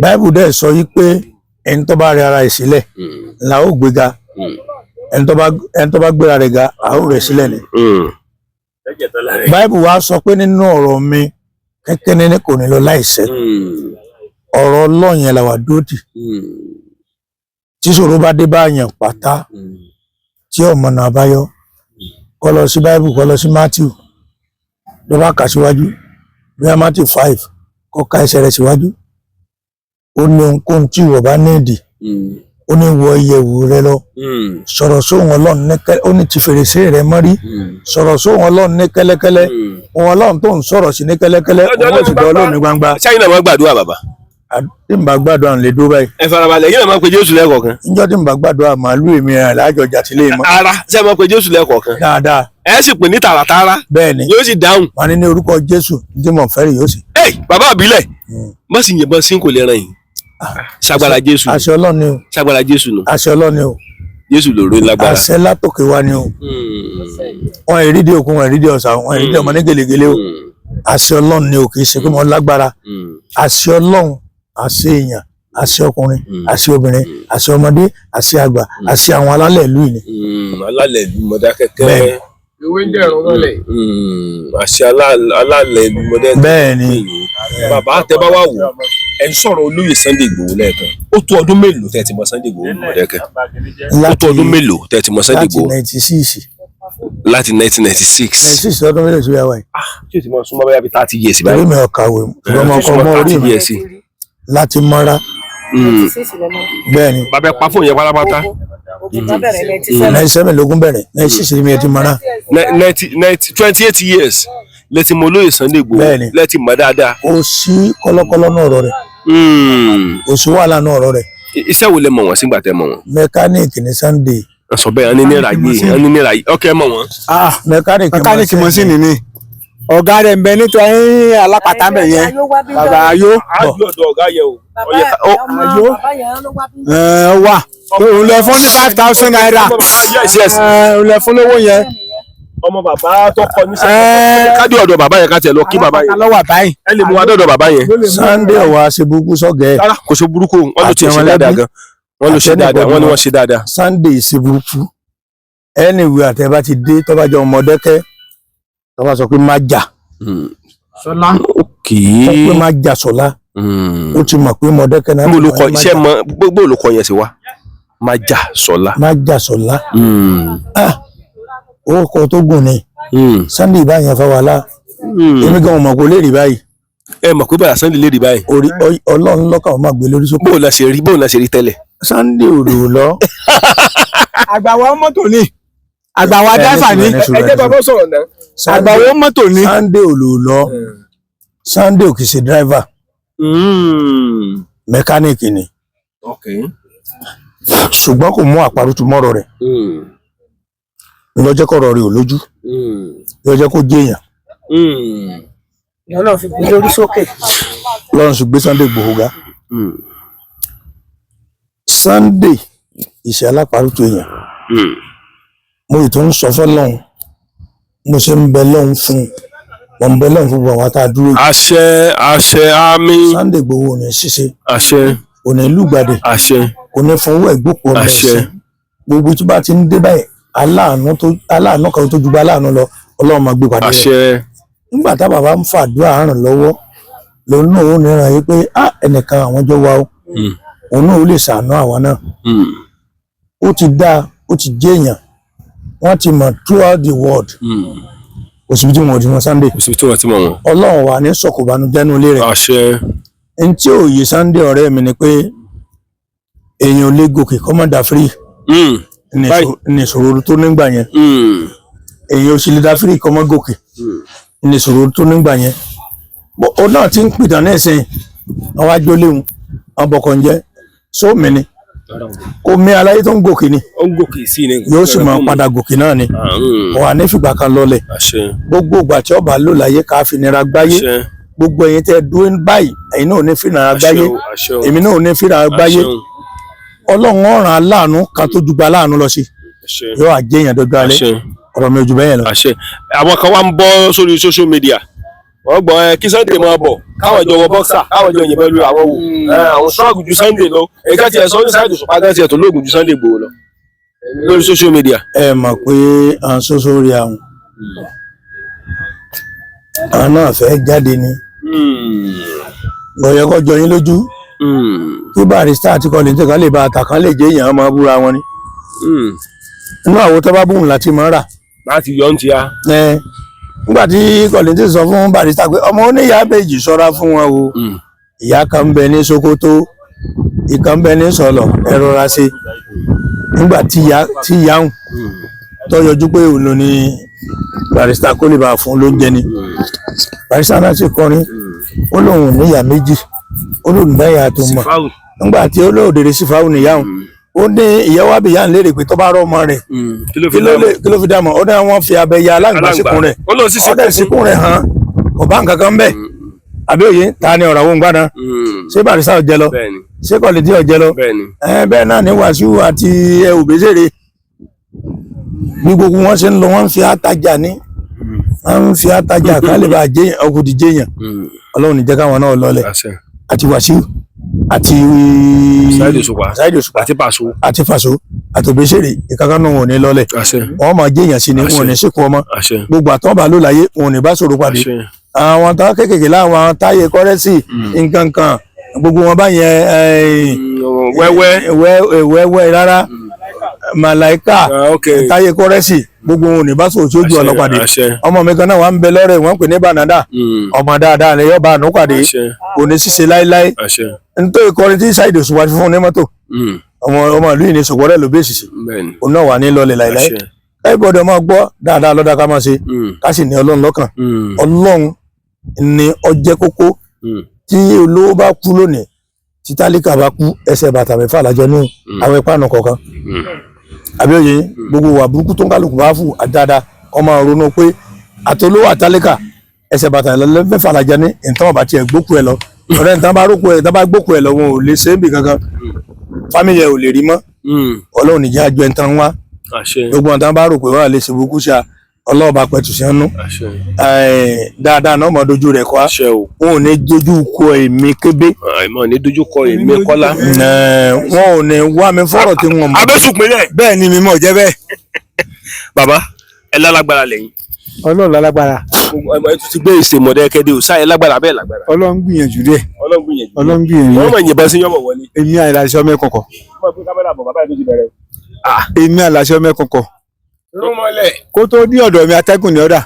Speaker 2: Báíbù dẹ̀ sọ yí pé ẹni tó bá rẹ ara ẹ̀ sílẹ̀ là ó gbéga ẹni tó bá gbéra rẹ̀ ga à ó rẹ̀ sílẹ̀ ni. Báíbù wa sọ pé nínú ọ̀rọ̀ mi kẹ́kẹ́ ní kò ní lọ láìṣẹ́ ọ̀rọ̀ Ọlọ́run yẹn làwà dóòtì tí ṣòro bá dé bá yàn pátá tí ọmọ náà bá yọ kó lọ sí Báíbù kó lọ sí Mátíù ló bá kà síwájú bí i Mátíù 5 kó ka ẹsẹ̀ rẹ̀ síwájú ó ní ohunkóhun tí ìwọ bá ní ìdí ó ní wọ ìyẹ̀wù rẹ lọ sọ̀rọ̀ sóhun Ọlọ́run ní kẹ́lẹ́ ó ní ti fèrèsé rẹ mọ́rí sọ̀rọ̀ sóhun Ọlọ́run ní kẹ́lẹ́kẹ́lẹ́ òun Ọlọ́run tó ń sọ̀rọ̀ sí ní kẹ́lẹ́kẹ́lẹ́ òun ó sì dán Ọlọ́run ní gbangba. ṣáyìn náà máa gbàdúrà bàbá.
Speaker 1: tí n bá gbàdúrà lè dó báyìí.
Speaker 2: ẹ farabalẹ̀ yín náà máa pe Jésù lẹ́ẹ̀kọ̀ọ̀kan.
Speaker 1: níjọ́ tí n bá gbàdúrà màálù èmi rẹ̀ lájọ jàtìlẹ́ mọ́.
Speaker 2: ara ṣé ẹ máa pe Jésù lẹ́ẹ̀kọ̀ọ̀kan.
Speaker 1: dáadáa.
Speaker 2: ẹ sì pè ní tààràtààrà.
Speaker 1: bẹ́ẹ̀ni
Speaker 2: yóò sì dáhùn.
Speaker 1: wọn ní orúkọ Jésù tí mo fẹ́ rí yóò sì.
Speaker 2: bàbá àbílẹ̀ má sì yìnbọn sí kò lè ràn yín. ṣàgbára Jésù.
Speaker 1: àṣẹ Ọlọ́run ni o.
Speaker 2: ṣàgbára Jésù nù.
Speaker 1: àṣẹ Ọlọ́run ni o.
Speaker 2: Jésù lòrò lágbára.
Speaker 1: àṣẹ látòkè wa ni o. wọn ìrídìí òkun wọn ìrídìí ọ̀sà wọn ìrídìí ọmọ ní gèlègèlè o. àṣẹ Ọlọ́run ni o kì í ṣe pé mo lágbára. àṣẹ Ọlọ́run àṣẹ èèyàn àṣẹ ọkùnrin àṣẹ obìnrin àṣẹ ọmọdé àṣẹ àgbà àṣẹ àwọn alálẹ̀ ìlú yìí ni.
Speaker 2: alálẹ̀ ìlú Mọdákẹ́kẹ́
Speaker 3: ìwé ń dẹ̀rùn lọ́lẹ̀.
Speaker 2: àṣẹ alálẹ̀ ìlú Mọdákẹ́kẹ́.
Speaker 1: bẹ́ẹ̀ni.
Speaker 2: bàbá tẹ bá wà wò ẹ ń sọ̀rọ̀ olóyè Sunday Igboho lẹ́ẹ̀kan ó tó ọdún mélòó tẹ́ ti mọ Sunday Igboho Mọdákẹ́kẹ́ ó tó ọdún mélòó tẹ́ ti mọ Sunday Igboho láti 1996.
Speaker 1: 96 ọdún mélòó tó yà wáyé.
Speaker 2: tí o ti mọ súnmọ́ bẹ́ẹ̀ bí 30 years báyìí.
Speaker 1: orí mi ọ̀kàwé ọmọ ọkọ ọmọ orí mi láti mọ́ra. bẹ́ẹ̀ni.
Speaker 2: bàbá ẹ pa fóònù yẹn pátápátá.
Speaker 1: 97 lógún bẹ̀rẹ̀ 96 mi ẹ ti mọ́ra.
Speaker 2: 28 years lẹ́tí mo lóye Sunday Igboho lẹ́tí mọ́ dáadáa.
Speaker 1: kò sí kọ́lọ́kọ́lọ́ náà ọ̀rọ̀ rẹ̀. kò sí wàhálà náà ọ̀rọ̀ rẹ̀.
Speaker 2: iṣẹ́ wo lẹ mọ̀ wọ́n sígbà tẹ́ mọ̀ wọ́n.
Speaker 1: mẹkáníìkì ní Sunday.
Speaker 2: sọ bẹ́ẹ̀ ẹni nira yìí ọkẹ́ mọ̀ wọ́n.
Speaker 1: mẹkáníìkì
Speaker 3: mọ́sínì ni ọ̀gá rẹ̀ ń bẹ nítorí alápàtà ń bẹ yẹn bàbá ayó.
Speaker 2: àjọ ọ̀dọ̀ ọ̀gá yẹn o.
Speaker 3: ayó wà òun lè fún ní 5,000 naira òun lè fún lówó yẹn.
Speaker 2: ọmọ bàbá tó kọ ní sẹ́yìn ká dé ọ̀dọ̀ bàbá yẹn ká tiẹ̀ lọ kí bàbá yẹn. ẹ lè mú wa dọ̀dọ̀ bàbá yẹn.
Speaker 1: Sunday ọ̀wá ṣe burúkú sọ́gẹ̀.
Speaker 2: rárá kò ṣe burúkú wọn ló ti ṣe dáadáa gan wọn ló ṣe dáadáa wọn ni wọn ṣe dáadáa.
Speaker 1: Sunday ṣe burúkú anyway àtẹ bá ti dé tọ́ba jọ Mọdákẹ́kẹ́ tọ́ba sọ pé má jà
Speaker 3: Ṣọlá
Speaker 1: sọ pé má jà Ṣọlá ó ti mọ̀ pé Mọdákẹ́kẹ́ náà.
Speaker 2: olùkọ́ iṣẹ́ mọ gbogbo olùkọ́ yẹn ti wá má jà Ṣọlá.
Speaker 1: má jà Ṣọlá orúkọ tó gùn ni Sunday báyẹn fa wàhálà èmi gan mọ̀ kó lè rí báyìí.
Speaker 2: ẹ mọ̀ pé bàrà Sunday lè rí báyìí.
Speaker 1: orí Ọlọ́run lọ́kàn máa gbé lórí sókè.
Speaker 2: bóun la ṣe rí tẹ́lẹ̀.
Speaker 1: Sunday ò lò lọ.
Speaker 3: àgbàwọ̀ mọ́tò ni àgbàwọ̀ adáfà ni
Speaker 2: ẹjẹ bàbá sọ̀rọ̀ náà.
Speaker 3: àgbàwọ̀ mọ́tò ni.
Speaker 1: Sunday ò lò lọ. Sunday ò kì í ṣe driver. mẹkáníìkì ni. ṣùgbọ́n kò mú àparùtù mọ́rọ̀ rẹ̀. lọ́jọ́ kọ̀rọ̀ rẹ̀ ò lójú. lọ́jọ́ kó jẹ́ èèyàn.
Speaker 4: Ọlọ́run fi gbé lórí sókè.
Speaker 1: Ọlọ́run sì gbé Sunday Igboho ga. Sunday ìṣe alápàrùtù èèyàn. mo ì tó ń sọ fọ́lọ́run mo ṣe ń bẹ lọ́hùn fún mo ń bẹ lọ́hùn fún àwọn tá a dúró.
Speaker 2: àṣẹ àmín.
Speaker 1: Sunday Igboho ò ní ṣiṣẹ́.
Speaker 2: àṣẹ.
Speaker 1: kò ní lùgbàdì.
Speaker 2: àṣẹ.
Speaker 1: kò ní fọwọ́ ẹ̀gbọ́pọ̀ ọmọ ẹ̀sìn. gbogbo tí bá ti ń dé báyìí aláàánú kan tó ju bá aláàánú lọ Ọlọ́run máa gbé padà rẹ̀.
Speaker 2: àṣẹ.
Speaker 1: nígbà tá bàbá ń fàdúrà ràn lọ́wọ́ lòun náà ó níran yìí pé ẹnìkan àwọn jọ wa o òun náà ó lè ṣàánú àwọn náà. ó ti dáa ó ti jẹ́ èèyàn wọ́n ti mọ̀ throughout the world. òsibí tí wọn ò di wọn Sunday.
Speaker 2: òsibí tí wọn ti mọ̀ wọn.
Speaker 1: Ọlọ́run wà ní sọ̀kòbánújẹ́ ní ilé rẹ̀.
Speaker 2: àṣẹ.
Speaker 1: n tí òye Sunday ọ̀rẹ́ mi ni pé èèyàn ò lè gòkè kọ́mọ̀dà free. ní ìṣòro tó nígbà yẹn. èèyàn ò sì lè dá free kọ́mọ̀ gòkè. ní ìṣòro tó nígbà yẹn. ó náà ti ń pìtàn náà sẹ́yìn àwọn ajóléhùn àwọn bọ̀kànjẹ́ sómi ni kò mí aláyé tó ń gòkè ni.
Speaker 2: ó ń gòkè sí ni.
Speaker 1: yóò sì máa padà gòkè náà ni. wà ní fìgbà kan lọlẹ̀. gbogbo ìgbà tí ọba lò láyé ká fi nira gbáyé. gbogbo ẹ̀yin tẹ́ dúró báyìí ẹ̀yin náà ò ní fi nira gbáyé èmi náà ò ní fi nira gbáyé. Ọlọ́run ọ̀ràn aláàánú kan tó ju gba aláàánú lọ sí. yóò àjẹyàn dọjọ́ alẹ́ ọ̀rọ̀ mi ò jù bẹ́ẹ̀ lọ.
Speaker 2: àwọn kan wá ń bọ́ sórí social media wọ́n gbọ́ kí Sunday máa bọ̀ káwọn jọ wọ bọ́ksà káwọn jọ yìnbọn lu àwọn wò àwọn ṣọ́ọ̀gù ju Sunday lọ ẹ̀ka tiẹ̀ sọ ní Saheed Òṣùpá gan tiẹ̀ tó lóògùn ju Sunday Igboho lọ lórí social media.
Speaker 1: ẹ mọ̀ pé à ń sọ́sọ́ rí àwọn náà fẹ́ jáde ni lọ́yẹ̀ kọ́ jọ yín lójú kí Barrister àti Kollington kan lè ba àtàkàn lè jẹ́ èèyàn máa búra wọn ni inú àwo tó bá bùn láti máa rà.
Speaker 2: láti yọ ń ti ya.
Speaker 1: nígbà tí Kollington sọ fún Barrister pé ọmọ oníyàá méjì ṣọ́ra fún wọn o ìyá kan ń bẹ ní Sokoto ìkan ń bẹ ní Sọlọ ẹ rọra ṣe nígbà tí ìyá ń tó yọjú pé òun ló ní Barrister kó lè bá fún lóúnjẹ ni Barrister náà sì kọrin ó lóun níyàá méjì ó lóun dáyà tó mọ nígbà tí ó lóòdèrè sí fáwọn ìyáhùn ó ní ìyàwó àbíyá ń léèrè pé tó bá rọ ọmọ rẹ̀ kí ló fi dá mọ̀ ó ní wọ́n fi abẹ ya aláǹgbá síkùn rẹ̀ ó dẹ̀ síkùn rẹ̀ hàn kò bá nǹkan kan bẹ́ẹ̀ àbí òye ta ni ọ̀rọ̀ àwọn gbádùn ṣé Barrister ọ̀jẹ̀ lọ ṣé Kollington ọ̀jẹ̀ lọ bẹ́ẹ̀ náà ní Wàsíù àti Òbésèré bí gbogbo wọn ṣe ń lọ wọn ń fi àtajà ní wọn ń fi àtajà ká lè bá jẹyàn ọkùnrin jẹyàn Ọlọ́run ní jẹ́ káwọn náà lọlẹ̀ àti Wàsíù àti Saheed Òṣùpá àti Paso àti Òbésèré ìkankan náà wọn ò ní lọlẹ̀ wọn máa jẹyàn sí ni wọn ò ní sìnkú ọmọ gbogbo àtọ́ba ló láyé wọn ò ní bá sọ̀rọ̀ pàdé àwọn tó kékèké láwọn Táyé Kọ́rẹ́nsì nǹkan kan gbogbo wọn báyẹn wẹ́wẹ́ rárá Màláíkà Táyé Kọ́rẹ́nsì gbogbo wọn ò ní bá sọ̀rọ̀ tí ó ju ọ̀nà pàdé ọmọ mi kan náà wà ń bẹ lọ́rẹ̀ wọ́n ń pè ní Bànádà ọmọ dáadáa ni yọba àánú pàdé kò ní ṣiṣẹ́ láéláé nítorí kọrin tí Saheed Òṣùpá fún un ní mọ́tò ọmọ ìlú yìí ní Ṣògbọ́rẹ́ ló bẹ́ẹ̀ ṣiṣẹ́ òun náà wà ní lọlẹ̀ láéláé ẹ gbọ́dọ̀ máa gbọ́ dáadáa lọ́dà ká máa ṣe ká sì ní Ọlọ́run lọ́kàn Ọlọ́run ni ọjẹ́ kókó tí olówó bá kú lónìí tí tálíkà bá kú ẹsẹ̀ bàtà mẹ́fà lájọ ní àwọn ìpáànù kọ̀ọ̀kan àbíòye gbogbo wà burúkú tó ń kálukú bá fún àdáadáa ọmọ ronú pé àtolówó àtálíkà ẹsẹ̀ bàtà mẹ́fà lájọ ní ìtàn ọba tiẹ̀ gbókù ẹ lọ ọ̀rẹ́ ìtàn bá rókù ẹ ìtàn bá gbókù ẹ lọ wọn ò lè ṣe é bì kankan fámìlì ẹ ò lè rí mọ́ Ọlọ́run níjà àjọ ìtàn wá gbogbo ìtàn bá rò pé wọn à lè ṣe burúkú ṣá Ọlọ́run bá pẹ̀tù sí ẹnu dáadáa náà mọ̀ dojú rẹ̀ kọ́ wọn ò ní dojú kọ èmi kébé
Speaker 2: wọn ò ní dojú kọ èmi Kọ́lá
Speaker 1: wọn ò ní wá mi fọ́rọ̀ tí wọn mọ̀
Speaker 2: abẹ́sùpínlẹ̀
Speaker 3: bẹ́ẹ̀ ni mi mọ̀ jẹ́ bẹ́ẹ̀.
Speaker 2: bàbá ẹ lálágbára lẹ́yìn
Speaker 3: Ọlọ́run lálágbára
Speaker 2: ẹ tún ti gbé ìsèmọ̀dẹ́ kẹ́dẹ́ ò sáyẹ lágbára bẹ́ẹ̀ lágbára
Speaker 3: Ọlọ́run gbìyànjú dẹ̀
Speaker 2: Ọlọ́run gbìyànjú wọ́n mọ̀ ìyìnbọn sí yọmọ wọlé
Speaker 3: èmi àìláṣẹ ọmọ ẹ̀kọ̀kọ̀ èmi àìláṣẹ ọmọ ẹ̀kọ̀kọ̀ kó tó dí ọ̀dọ̀ mi atẹ́gùn ní ọ̀dà.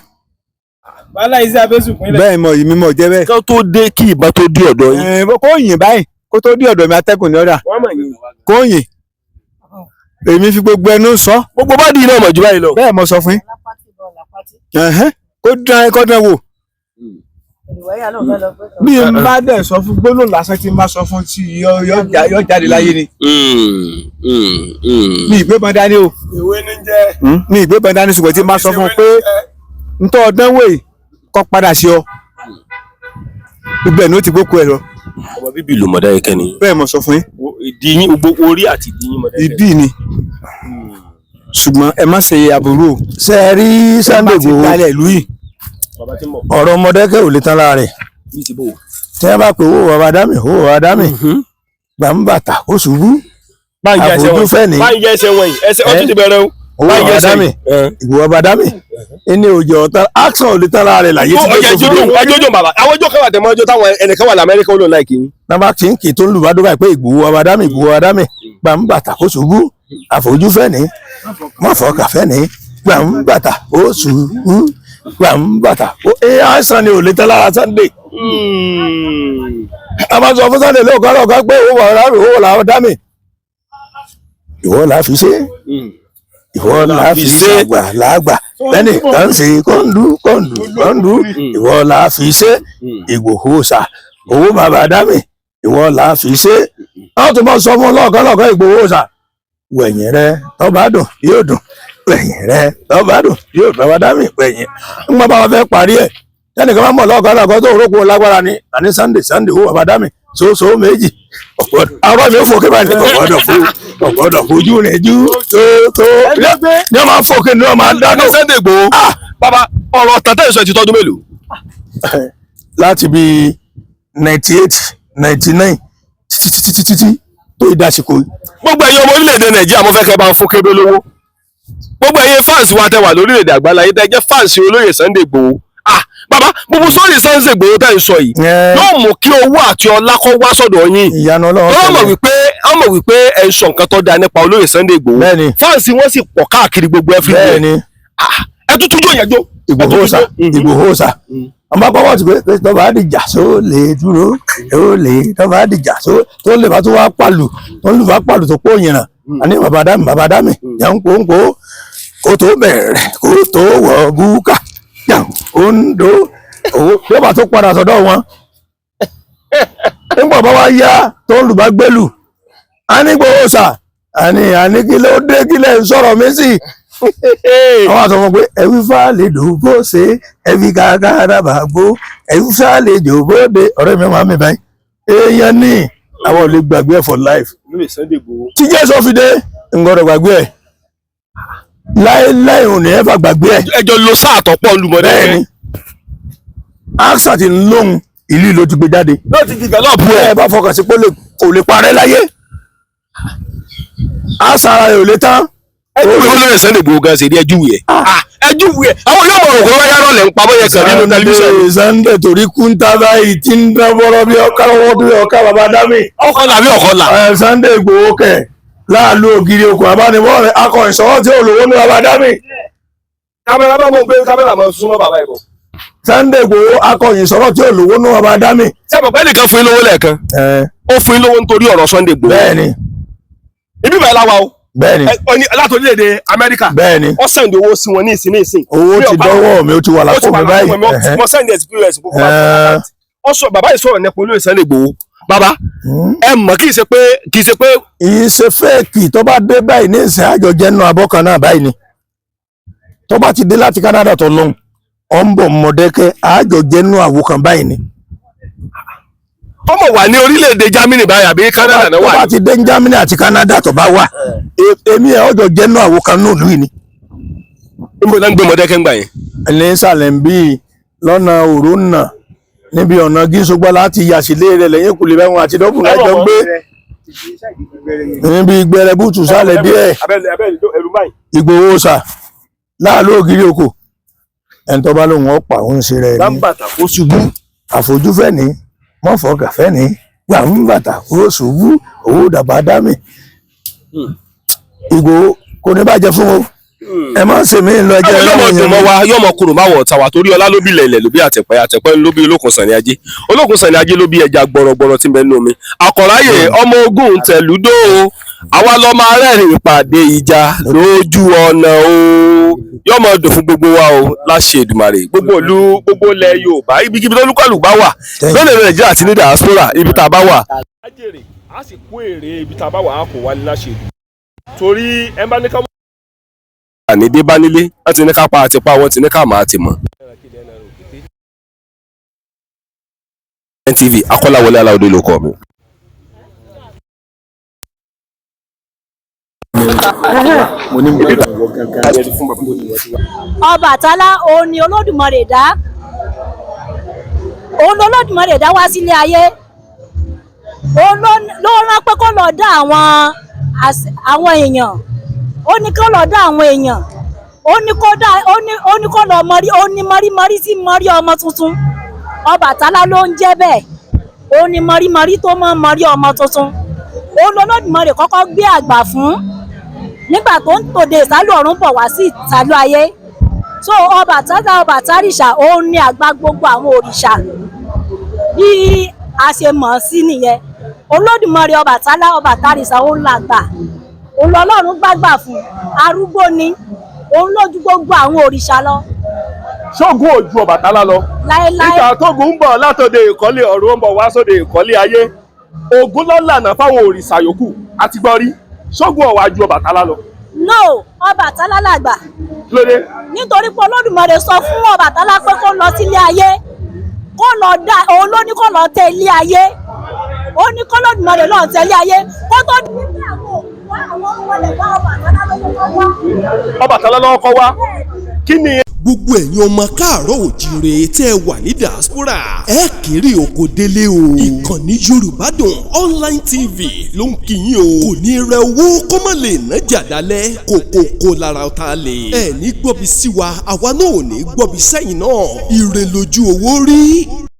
Speaker 4: Bálá iṣẹ́ abẹ́sùn pínlẹ̀.
Speaker 3: Bẹ́ẹ̀ mọ ìmí mọ̀ jẹ́ bẹ́ẹ̀.
Speaker 2: kó tó dé kí ìbọn tó dé ọ̀dọ̀ yín.
Speaker 3: Kó yìn báyìí kó tó dí ọ̀dọ̀ mi atẹ́gùn ní ọ̀dà.
Speaker 2: wọ́n mọ̀ yín.
Speaker 3: Kó yìn. Èmi fi gbogbo ẹnu sọ.
Speaker 2: gbogbo bá di iná ọmọ jù báyìí lọ.
Speaker 3: Bẹ́ẹ̀ mo sọ fún yín. Kó dán ẹkọ́ dán wò. Bí n bá dẹ̀ sọ fún gbólóhùn lásán tí n bá sọ fún tí yọ jáde láyé ni. Mi ìgbébọn dání o.
Speaker 4: Ìwé ní jẹ́.
Speaker 3: Mi ìgbébọn dání ṣùgbọ́n tí n bá sọ fún pé ntọ́ ọdánwò yìí kọ́ padà sí ọ. Gbogbo ẹ̀ ní ó ti gbókù ẹ lọ.
Speaker 2: ọmọ bíbí ìlú Mọdákẹ́kẹ́ ni.
Speaker 3: Bẹ́ẹ̀ mo sọ fún yín.
Speaker 2: ìdí yín gbogbo orí àti ìdí yín Mọdákẹ́kẹ́.
Speaker 3: Ìdí ni. Ṣùgbọ́n ẹ má ṣe aburú o.
Speaker 1: ṣe é rí Sunday Igboho
Speaker 3: Ìgbàlẹ̀ ìlú yìí.
Speaker 2: bàbá tí ń bọ̀.
Speaker 1: ọ̀rọ̀ Mọdákẹ́kẹ́ ò lè tán lára rẹ̀
Speaker 2: bí ti bò.
Speaker 1: tí wọ́n bá pè owó bàbá dámì gbà ń bàtà ó ṣubú àfojúfẹ́ ní
Speaker 2: báyìí jẹ́ ẹsẹ̀ wọ̀nyí ẹsẹ̀ ọtún ti bẹ̀rẹ̀ o.
Speaker 1: owó bàbá dámì ìwọ bàbá dámì ẹni òjò ọ̀tá action ò lè tán lára rẹ̀ láyé tí
Speaker 2: ọjà ìjọ́jọ́ bàbá àwọn ọjọ́ kẹwàá tẹ̀mọ́ ọjọ́ táwọn ẹnìkan wà lamẹ́ríkà ó lò láìkì yín.
Speaker 1: nàbà kì í kì í tó ń lù bá dúbà pé Ìgbòho bàbá dámì gbà ń bàtà ó ṣubú àfojúfẹ́ ní mọ̀fọ́kàfẹ́ ní gbà ń bàtà ó ṣubú gbà ń bàtà ó àìsàn ni ò lè tán lára Sunday. a máa sọ fún Sunday lóòkàn pé owó bàbá dámì owó làwọn dámì ìwọ là fi ṣe ìwọ là fi ṣe làgbà lẹ́nì kan ṣe kọ́ńdú ìwọ là fi ṣe Ìgbòho ṣà owó bàbá dámì ìwọ là fi ṣe. wọ́n tún bọ́ sọ fún lọ́ọ̀kan Ìgbòho ṣà wẹ̀yìn rẹ tó bá dùn yóò dùn wẹ̀yìn rẹ tó bá dùn yóò bàbá dámì wẹ̀yìn. ń gbọ́ bá wọn fẹ́ parí ẹ̀ lẹ́nìkan máa mọ̀ lọ́ọ̀kan tó rókò lágbára ni àní Sunday owó bàbá dámì so méjì àwọn mi ò fòkè báyìí ọ̀gbọ́dọ̀ fojú rẹ̀ jú tó ní ọmọ fòkè ní ọmọ dáná.
Speaker 2: Sunday Igboho bàbá ọ̀rọ̀ tàtẹ́ ìsọ ti tọ́dún mélòó.
Speaker 1: láti bí 98 99 títí tó ìdásíkò.
Speaker 2: gbogbo ẹ̀yin ọmọ orílẹ̀-èdè Nàìjíríà mo fẹ́ kẹ́ bá ń fún kébé lówó. gbogbo ẹ̀yin fans wa tẹ́ wà lórílẹ̀-èdè àgbáláyé tẹ́ jẹ́ fans olóyè Sunday Igboho. Bàbá gbogbo sórí Sunday Igboho tẹ́ ń sọ yìí yóò mú kí owó àti ọlá kó wá sọ́dọ̀ yín.
Speaker 1: ìyanu Ọlọ́run
Speaker 2: tẹ́lẹ̀. wọ́n mọ̀ wípé ẹ̀ ń sọ nǹkan tó dáa nípa olóyè Sunday Igboho. fáǹsì wọ́n sì pọ̀ káàkiri gbogbo ẹ̀ fi gbé. ẹ tún túnjọ yẹn jó.
Speaker 1: Ìgbòho ṣà ọmọ pàwọ́ ti pé tó bá dìjà só lè dúró tó bá dìjà só tó lè bá tó wá pàlù tó pọ̀ yìnrà àní bàbá dámì yàn ń kó kó tó bẹ̀rẹ̀ kó tó wọ̀ búkà ondo owó yóò bá tó padà sọ́dọ̀ wọn nígbà bá wá yá tó ń lù bá gbélù Ìgbòho ṣà àní kí ló dé kí lẹ ń sọ̀rọ̀ mi sí àwọn àtọmọ pé ẹwí fàlẹ dòbó ṣe ẹwí gàgàrà bàgbó ẹwí fàlẹ dòbó de ọ̀rẹ́ mi máa mi báyìí èèyàn ní àwọn ò lè gbàgbé ẹ for life tí Jésù fi dé ngọdọ gbàgbé ẹ láéláé ò ní ẹ fà gbàgbé ẹ.
Speaker 2: ẹjọ lo sáà tọpọ olùmọdé.
Speaker 1: bẹ́ẹ̀ni axa ti ń lóhun ìlú ló ti gbé jáde.
Speaker 2: ló ti develop
Speaker 1: ẹ bá fọkàn sí pé kò lè parẹ́ láyé axa ara rẹ̀ ò lè tán.
Speaker 2: olóyè Sunday Igboho gan ṣe rí ẹjúwe ẹ ẹjúwe ẹ àwọn yóò mọ òkú wáyà rọlẹ ń pamọ́ yẹn kàn nínú tẹlifíṣàn.
Speaker 1: Sunday torí kúńtà báyìí tí ń dán bọ́rọ́ bí ọkà lọ́wọ́ bí ọkà bàbá dámì.
Speaker 2: ọkọlà bí ọkọlà.
Speaker 1: Sunday Igboho kẹ láàlú ògiri okùn abánimọ́rin akọ ìṣọwọ́ tí olówó ní bàbá dámì.
Speaker 2: kámẹ́rà bá mọ̀ pé kámẹ́rà máa súnmọ́ bàbá ẹ̀ bọ̀.
Speaker 1: Sunday Igboho akọ ìṣọwọ́ tí olówó ní bàbá dámì.
Speaker 2: sábà bẹ́ẹ̀ nìkan fún yín lówó lẹ́ẹ̀kan ó fún yín lówó nítorí ọ̀rọ̀ Sunday Igboho.
Speaker 1: bẹ́ẹ̀ni
Speaker 2: ibi bẹ́ẹ̀ láwa o.
Speaker 1: bẹ́ẹ̀ni
Speaker 2: láti orílẹ̀-èdè Amẹ́ríkà.
Speaker 1: bẹ́ẹ̀ni
Speaker 2: ó sẹ́ndì owó sí wọn ní ìsìn.
Speaker 1: owó ti dọ́wọ́ mi ó ti wà lápò mi báyìí.
Speaker 2: mo sẹ́ndì experience gbogbo bàbá yìí sọ̀rọ̀ nípa olóyè Sunday Igboho. bàbá ẹ mọ̀ kì í ṣe pé.
Speaker 1: ìṣe fẹ́ẹ̀kì tó bá dé báyìí ní ìsìn àjọjẹ́ nù abọ́ kan náà báyìí ni tó bá ti dé láti Canada tó lóhùn ọ̀ ń bọ̀ Mọdákẹ́kẹ́ àjọjẹ́ nù àwo kan báyìí ni.
Speaker 2: ọmọ wà ní orílẹ̀-èdè Germany báyìí àbí Canada náà wà ní.
Speaker 1: tó bá ti dé Germany àti Canada tó bá wà èmi ẹ̀ ọjọ́ jẹ́ nù àwo kan náà lùi ni.
Speaker 2: níbo náà ń gbé Mọdákẹ́kẹ́ ń gbà yẹn.
Speaker 1: ní sàlẹ̀ bíi lọ́nà òrónà níbi ọ̀nà gíṣogbá láti yàsílẹ̀ rẹ̀ lẹ́yìn kùlẹ̀ bẹ́ẹ̀ wọn àti dọ́bù lájọ ń gbé níbi gbẹrẹbùtù sálẹ̀ díẹ̀ Ìgbòho ṣà láàlú ògiri oko ẹni tó bá lóun ọ̀pá òun ṣe rẹ̀ ní
Speaker 2: ó ṣubú
Speaker 1: àfojúfẹ́ ní mọ́fọ́gàfẹ́ ní gbàmbàtà ó ṣubú owó dàbà dámì Ìgbòho kò ní bàjẹ́ fún o ẹ má ṣe mí lọ jẹ
Speaker 2: yọmọ dùn mọ́ wa yọmọ kúrò má wọ̀ ọ̀tá wa torí ọlá ló bí ilẹ̀ ló bí àtẹ̀pẹ́ ló bí olókun sàn ní ajé olókun sàn ní ajé ló bí ẹja gbọrọgbọrọ tí ń bẹ nínú omi àkọ̀ráyè ọmọ ogun tẹ̀lúdó àwa lọ máa rẹ́rìn ìpàdé ìjà lójú ọ̀nà o yọmọ dùn fún gbogbo wa o láṣẹ Èdùmàrè gbogbo ìlú gbogbo ilẹ̀ Yorùbá ibikíbi tó lúkọ̀lù bá wà lónìí Nàìjíríà àti ní diaspora ibi tá a bá wà. a jèrè a sì kó èrè ibi tá a bá wà á kò wá ní láṣẹ Èdùmàrè torí ẹ bá ní ká ní dé bá nílé láti ní ká pa àti pa wọn ti ní ká máa ti mọ̀. NTV Akọ́láwọlé Aláọdé ló kọ mi.
Speaker 5: Ọbàtálá òun ni Olódùmarè dá òun Olódùmarè dá wá sílé ayé òun ló rán pé kó lọ dá àwọn èèyàn ó ní kó lọ dá àwọn èèyàn ó ní kó lọ mọrí ó ní mọrí sí mọrí ọmọ tuntun Ọbàtálá ló ń jẹ́ bẹ́ẹ̀ ó ní mọrí tó mọ mọrí ọmọ tuntun òun Olódùmarè kọ́kọ́ gbé àgbà fún nígbà tó ń tòde ìsálú ọ̀run bọ̀ wá sí ìsálú ayé so Ọbàtárìṣà òun ní àgbà gbogbo àwọn òrìṣà bí a ṣe mọ̀ sí nìyẹn Olódùmarè Ọbàtárìṣà òun làgbà òun lọ́lọ́run gbàgbà fún arúgbó ni òun lójú gbogbo àwọn òrìṣà lọ.
Speaker 2: Ṣógun ò ju Ọbàtálá lọ.
Speaker 5: láéláé
Speaker 2: ìgbà tógun ń bọ̀ látòde ìkọ́lé ọ̀run ń bọ̀ wá sóde ìkọ́lé ayé Ògún ló lànà fáwọn òrìṣà yòókù àti gbọ́ rí Ṣógun ò wá ju Ọbàtálá lọ.
Speaker 5: no Ọbàtálá làgbà.
Speaker 2: lóde.
Speaker 5: nítorí pé Olódùmarè sọ fún Ọbàtálá pé kó lọ sílé ayé kó lọ dá òun ló ní kó lọ tẹ ilé ayé ó ní kó Olódùmarè lọ tẹ ilé ayé kó tó ní pé àwọn
Speaker 2: Ọbàtálá lọ́wọ́ kọ́ wá kí ni.
Speaker 6: gbogbo ẹ̀yin ọmọ káàárọ̀ òjíire tẹ́ ẹ wà ní diaspora ẹ kéré oko délé o. ìkànnì Yorùbá Dùn Online TV ló ń kí yín o. kò ní rẹ owó kó má lè ná jàdálẹ̀ kókókó lára ọ̀tá lè. ẹ ní gbọ́bi sí wa àwa náà ò ní gbọ́bi sẹ́yìn náà. ire lójú owó rí.